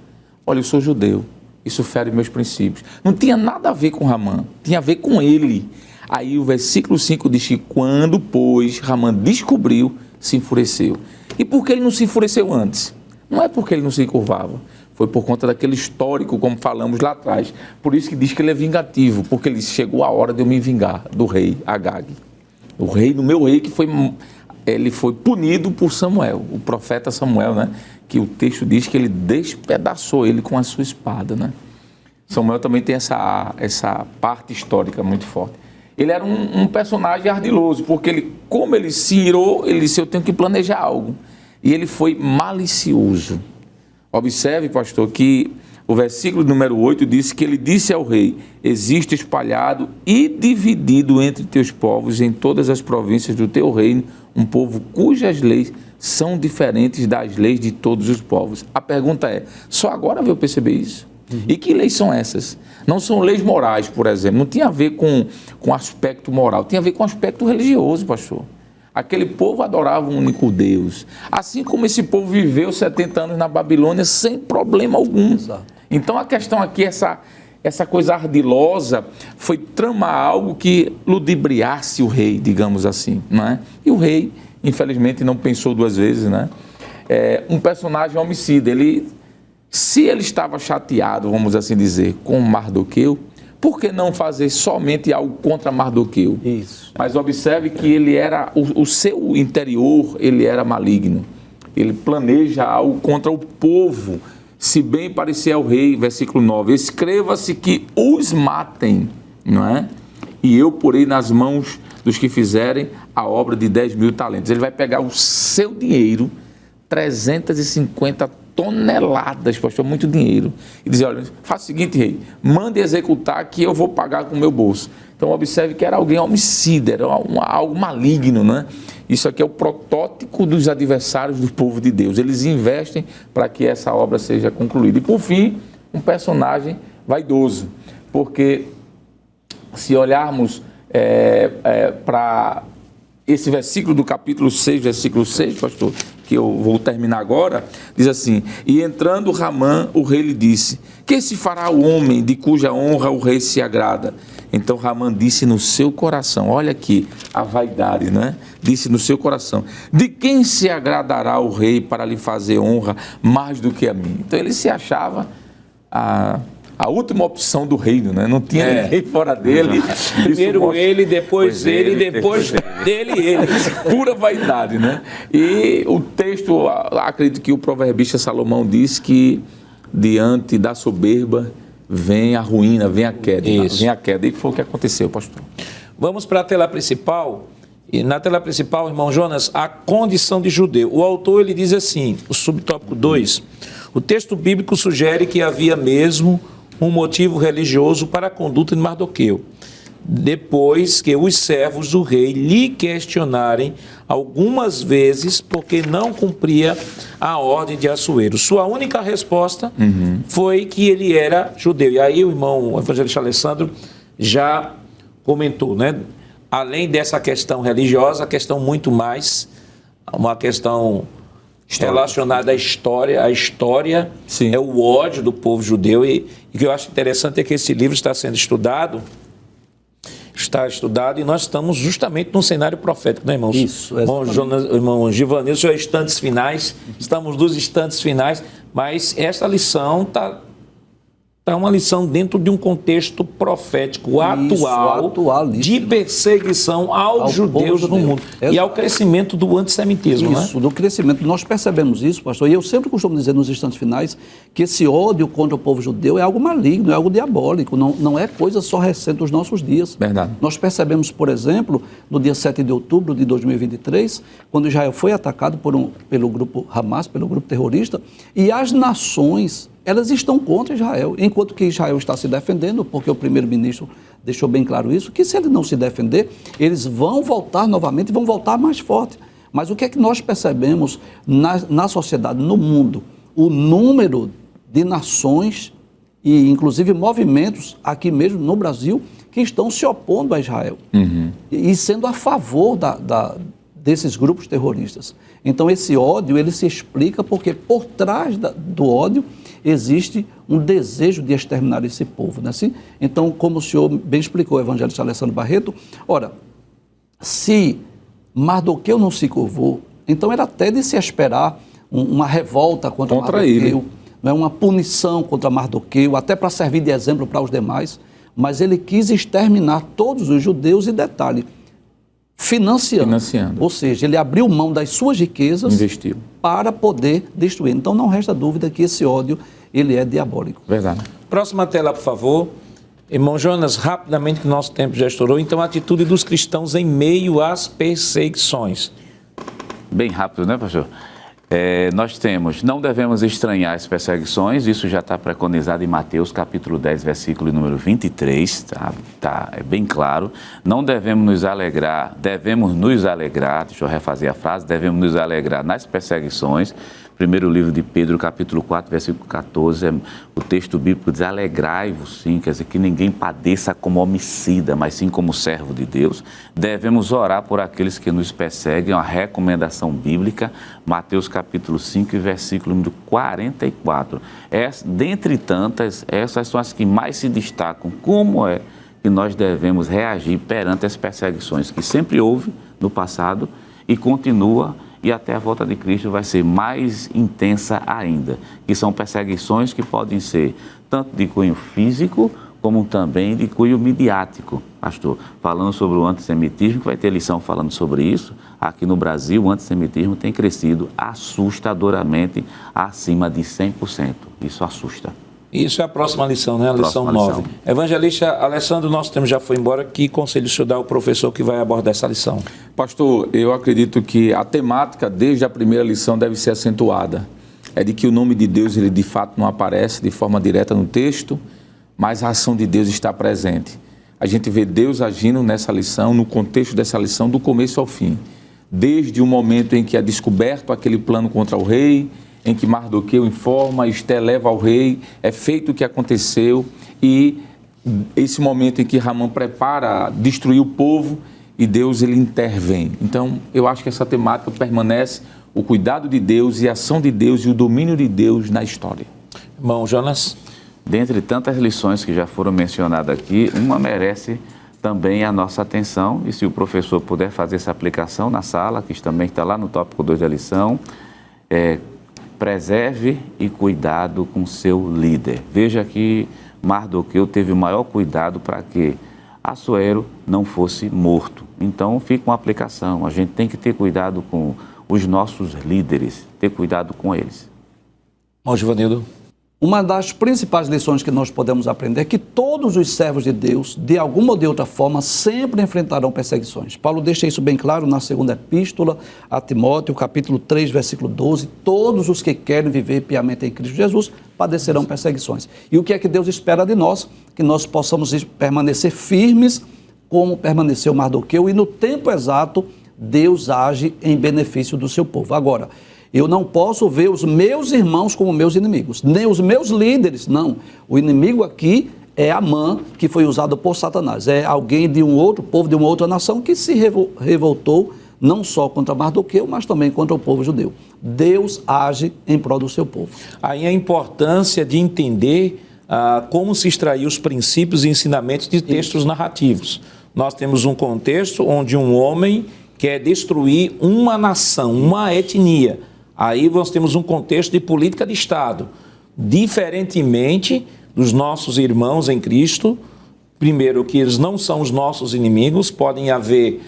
olha, eu sou judeu, isso fere meus princípios. Não tinha nada a ver com Ramã, tinha a ver com ele. Aí o versículo 5 diz que quando, pois, Ramã descobriu, se enfureceu. E por que ele não se enfureceu antes? Não é porque ele não se curvava, foi por conta daquele histórico, como falamos lá atrás. Por isso que diz que ele é vingativo, porque ele chegou a hora de eu me vingar do rei Agag. O rei, do meu rei, que ele foi punido por Samuel, o profeta Samuel, né? Que o texto diz que ele despedaçou ele com a sua espada, né? Samuel também tem essa parte histórica muito forte. Ele era um personagem ardiloso, porque como ele se irou, ele disse: eu tenho que planejar algo. E ele foi malicioso. Observe, pastor, que o versículo número 8 diz que ele disse ao rei: existe espalhado e dividido entre teus povos em todas as províncias do teu reino um povo cujas leis são diferentes das leis de todos os povos. A pergunta é: só agora veio perceber isso? E que leis são essas? Não são leis morais, por exemplo. Não tinha a ver com aspecto moral, tinha a ver com aspecto religioso, pastor. Aquele povo adorava um único Deus. Assim como esse povo viveu 70 anos na Babilônia sem problema algum. Exato. Então a questão aqui, essa coisa ardilosa, foi tramar algo que ludibriasse o rei, digamos assim, não é? E o rei, infelizmente, não pensou duas vezes, né? um personagem homicida. Se ele estava chateado, vamos assim dizer, com Mardoqueu, por que não fazer somente algo contra Mardoqueu? Isso. Mas observe que ele era, o seu interior, ele era maligno. Ele planeja algo contra o povo, se bem parecer ao rei, versículo 9. Escreva-se que os matem, não é? E eu porei nas mãos dos que fizerem a obra de 10.000 talentos. Ele vai pegar o seu dinheiro, 350 toneladas, pastor, muito dinheiro, e dizer, olha, faça o seguinte, rei, mande executar que eu vou pagar com o meu bolso. Então observe que era alguém homicida, era algo maligno, né? Isso aqui é o protótipo dos adversários do povo de Deus. Eles investem para que essa obra seja concluída. E por fim, um personagem vaidoso, porque se olharmos para esse versículo do capítulo 6, versículo 6, pastor, que eu vou terminar agora, diz assim, e entrando Ramã, o rei lhe disse, que se fará o homem de cuja honra o rei se agrada? Então Ramã disse no seu coração, olha aqui a vaidade, né? Disse no seu coração, de quem se agradará o rei para lhe fazer honra mais do que a mim? Então ele se achava a última opção do reino, né? Não tinha ninguém fora dele. Primeiro ele, depois ele, depois dele ele. Pura vaidade, né? E o texto, acredito que o proverbista Salomão diz que diante da soberba vem a ruína, vem a queda. Isso. Vem a queda. E foi o que aconteceu, pastor. Vamos para a tela principal. E na tela principal, irmão Jonas, a condição de judeu. O autor ele diz assim, o subtópico 2, o texto bíblico sugere que havia mesmo um motivo religioso para a conduta de Mardoqueu, depois que os servos do rei lhe questionarem algumas vezes porque não cumpria a ordem de Assuero. Sua única resposta foi que ele era judeu. E aí o irmão o evangelista Alessandro já comentou, né? Além dessa questão religiosa, a questão muito mais, uma questão relacionada à história Sim. é o ódio do povo judeu, e o que eu acho interessante é que esse livro está sendo estudado, e nós estamos justamente num cenário profético, né, irmãos? Isso, irmão Givanildo, senhor, instantes finais, estamos nos instantes finais, mas essa lição está uma lição dentro de um contexto profético atual de perseguição aos judeus no mundo. E ao crescimento do antissemitismo. Isso, do crescimento. Nós percebemos isso, pastor, e eu sempre costumo dizer nos instantes finais que esse ódio contra o povo judeu é algo maligno, é algo diabólico, não é coisa só recente dos nossos dias. Verdade. Nós percebemos, por exemplo, no dia 7 de outubro de 2023, quando Israel foi atacado pelo grupo Hamas, pelo grupo terrorista, e as nações, elas estão contra Israel, enquanto que Israel está se defendendo, porque o primeiro-ministro deixou bem claro isso, que se ele não se defender, eles vão voltar novamente e vão voltar mais forte. Mas o que é que nós percebemos na sociedade, no mundo? O número de nações e inclusive movimentos aqui mesmo no Brasil que estão se opondo a Israel e sendo a favor desses grupos terroristas. Então esse ódio ele se explica porque por trás do ódio existe um desejo de exterminar esse povo, não é assim? Então, como o senhor bem explicou, o evangelista Alessandro Barreto, ora, se Mardoqueu não se curvou, então era até de se esperar uma revolta contra Mardoqueu, ele. Não é, uma punição contra Mardoqueu, até para servir de exemplo para os demais, mas ele quis exterminar todos os judeus e, detalhe, financiando. Ou seja, ele abriu mão das suas riquezas, investiu, para poder destruir. Então não resta dúvida que esse ódio ele é diabólico. Verdade. Próxima tela, por favor. Irmão Jonas, rapidamente que o nosso tempo já estourou, então a atitude dos cristãos em meio às perseguições. Bem rápido, né, pastor? Nós temos, não devemos estranhar as perseguições, isso já está preconizado em Mateus capítulo 10, versículo número 23, é bem claro. Não devemos nos alegrar, deixa eu refazer a frase, devemos nos alegrar nas perseguições. Primeiro livro de Pedro, capítulo 4, versículo 14, o texto bíblico diz, alegrai-vos, sim, quer dizer, que ninguém padeça como homicida, mas sim como servo de Deus. Devemos orar por aqueles que nos perseguem, a recomendação bíblica, Mateus capítulo 5, versículo número 44. Dentre tantas, essas são as que mais se destacam. Como é que nós devemos reagir perante as perseguições que sempre houve no passado e continua e até a volta de Cristo vai ser mais intensa ainda, que são perseguições que podem ser tanto de cunho físico, como também de cunho midiático, pastor. Falando sobre o antissemitismo, que vai ter lição falando sobre isso, aqui no Brasil o antissemitismo tem crescido assustadoramente acima de 100%. Isso assusta. Isso é a próxima lição, né? A lição 9. Evangelista Alessandro, nosso tempo já foi embora. Que conselho o senhor dá ao professor que vai abordar essa lição? Pastor, eu acredito que a temática, desde a primeira lição, deve ser acentuada. É de que o nome de Deus, ele de fato não aparece de forma direta no texto, mas a ação de Deus está presente. A gente vê Deus agindo nessa lição, no contexto dessa lição, do começo ao fim. Desde o momento em que é descoberto aquele plano contra o rei, em que Mardoqueu informa, Esté leva ao rei, é feito o que aconteceu, e esse momento em que Ramã prepara destruir o povo, e Deus ele intervém. Então, eu acho que essa temática permanece, o cuidado de Deus e a ação de Deus e o domínio de Deus na história. Irmão Jonas? Dentre tantas lições que já foram mencionadas aqui, uma merece também a nossa atenção, e se o professor puder fazer essa aplicação na sala, que também está lá no tópico 2 da lição, preserve e cuidado com seu líder. Veja que Mardoqueu teve o maior cuidado para que Assuero não fosse morto. Então fica uma aplicação, a gente tem que ter cuidado com os nossos líderes, ter cuidado com eles. Irmão Givanildo? Uma das principais lições que nós podemos aprender é que todos os servos de Deus, de alguma ou de outra forma, sempre enfrentarão perseguições. Paulo deixa isso bem claro na segunda epístola a Timóteo, capítulo 3, versículo 12. Todos os que querem viver piamente em Cristo Jesus padecerão perseguições. E o que é que Deus espera de nós? Que nós possamos permanecer firmes, como permaneceu Mardoqueu, e no tempo exato, Deus age em benefício do seu povo. Agora, eu não posso ver os meus irmãos como meus inimigos, nem os meus líderes, não. O inimigo aqui é Amã, que foi usado por Satanás. É alguém de um outro povo, de uma outra nação, que se revoltou não só contra Mardoqueu, mas também contra o povo judeu. Deus age em prol do seu povo. Aí a importância de entender como se extrair os princípios e ensinamentos de textos narrativos. Nós temos um contexto onde um homem quer destruir uma nação, uma etnia. Aí nós temos um contexto de política de Estado. Diferentemente dos nossos irmãos em Cristo, primeiro que eles não são os nossos inimigos, podem haver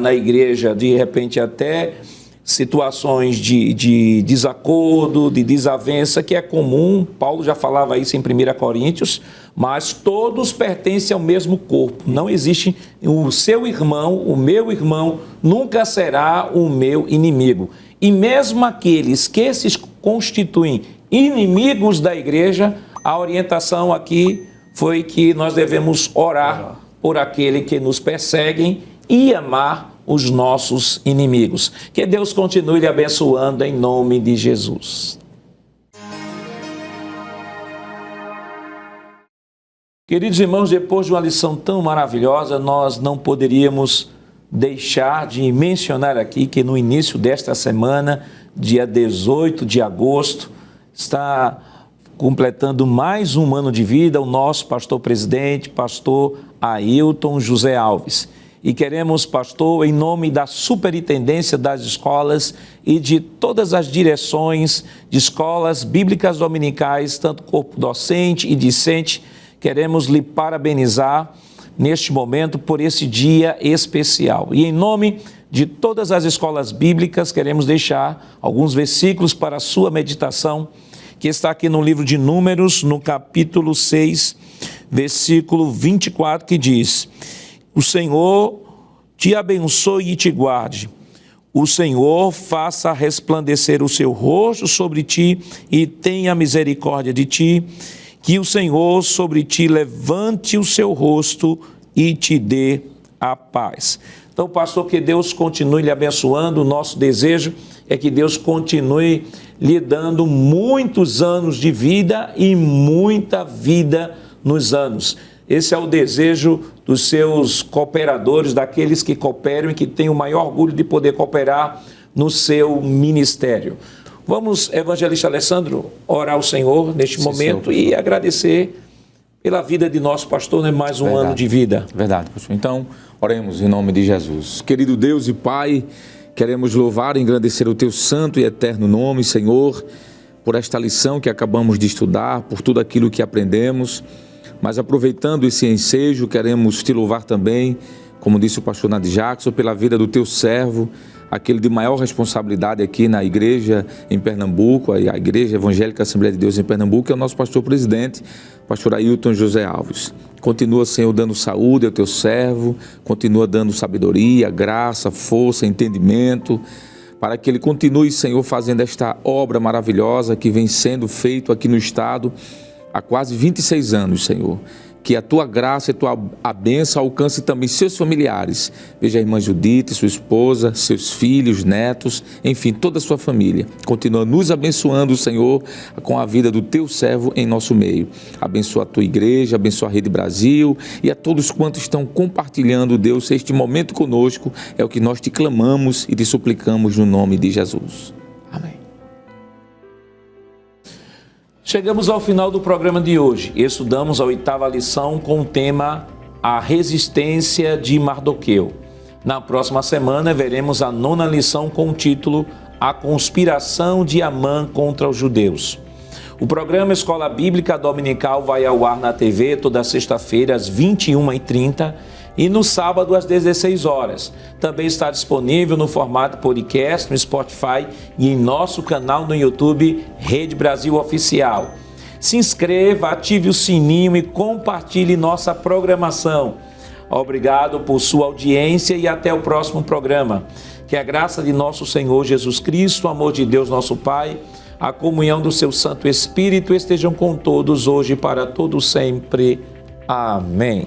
na igreja, de repente, até situações de desacordo, de desavença, que é comum. Paulo já falava isso em 1 Coríntios, mas todos pertencem ao mesmo corpo. Não existe o seu irmão, o meu irmão, nunca será o meu inimigo. E mesmo aqueles que se constituem inimigos da igreja, a orientação aqui foi que nós devemos orar por aquele que nos perseguem e amar os nossos inimigos. Que Deus continue lhe abençoando em nome de Jesus. Queridos irmãos, depois de uma lição tão maravilhosa, nós não poderíamos deixar de mencionar aqui que no início desta semana, dia 18 de agosto, está completando mais um ano de vida o nosso pastor-presidente, pastor Ailton José Alves. E queremos, pastor, em nome da superintendência das escolas e de todas as direções de escolas bíblicas dominicais, tanto corpo docente e discente, queremos lhe parabenizar neste momento por esse dia especial. E em nome de todas as escolas bíblicas, queremos deixar alguns versículos para a sua meditação, que está aqui no livro de Números, no capítulo 6, versículo 24, que diz: o Senhor te abençoe e te guarde. O Senhor faça resplandecer o seu rosto sobre ti e tenha misericórdia de ti. Que o Senhor sobre ti levante o seu rosto e te dê a paz. Então, pastor, que Deus continue lhe abençoando. O nosso desejo é que Deus continue lhe dando muitos anos de vida e muita vida nos anos. Esse é o desejo dos seus cooperadores, daqueles que cooperam e que têm o maior orgulho de poder cooperar no seu ministério. Vamos, evangelista Alessandro, orar ao Senhor neste momento e agradecer pela vida de nosso pastor, né? Mais um ano de vida. Verdade, pastor. Então, oremos em nome de Jesus. Querido Deus e Pai, Queremos louvar e engrandecer o Teu santo e eterno nome, Senhor, por esta lição que acabamos de estudar, por tudo aquilo que aprendemos. Mas aproveitando esse ensejo, queremos Te louvar também, como disse o pastor Nadir Jackson, pela vida do Teu servo, aquele de maior responsabilidade aqui na igreja em Pernambuco, a Igreja Evangélica Assembleia de Deus em Pernambuco, que é o nosso pastor presidente, pastor Ailton José Alves. Continua, Senhor, dando saúde ao Teu servo, continua dando sabedoria, graça, força, entendimento, para que ele continue, Senhor, fazendo esta obra maravilhosa que vem sendo feito aqui no estado há quase 26 anos, Senhor. Que a Tua graça e a bênção alcance também seus familiares. Veja a irmã Judite, sua esposa, seus filhos, netos, enfim, toda a sua família. Continua nos abençoando, Senhor, com a vida do Teu servo em nosso meio. Abençoa a Tua igreja, abençoa a Rede Brasil e a todos quantos estão compartilhando, Deus, este momento conosco. É o que nós Te clamamos e Te suplicamos no nome de Jesus. Amém. Chegamos ao final do programa de hoje. Estudamos a 8ª lição com o tema A Resistência de Mardoqueu. Na próxima semana veremos a 9ª lição com o título A Conspiração de Amã contra os Judeus. O programa Escola Bíblica Dominical vai ao ar na TV toda sexta-feira às 21h30 e no sábado às 16 horas. Também está disponível no formato podcast no Spotify e em nosso canal no YouTube Rede Brasil Oficial. Se inscreva, ative o sininho e compartilhe nossa programação. Obrigado por sua audiência e até o próximo programa. Que a graça de nosso Senhor Jesus Cristo, o amor de Deus nosso Pai, a comunhão do seu Santo Espírito estejam com todos hoje e para todos sempre. Amém.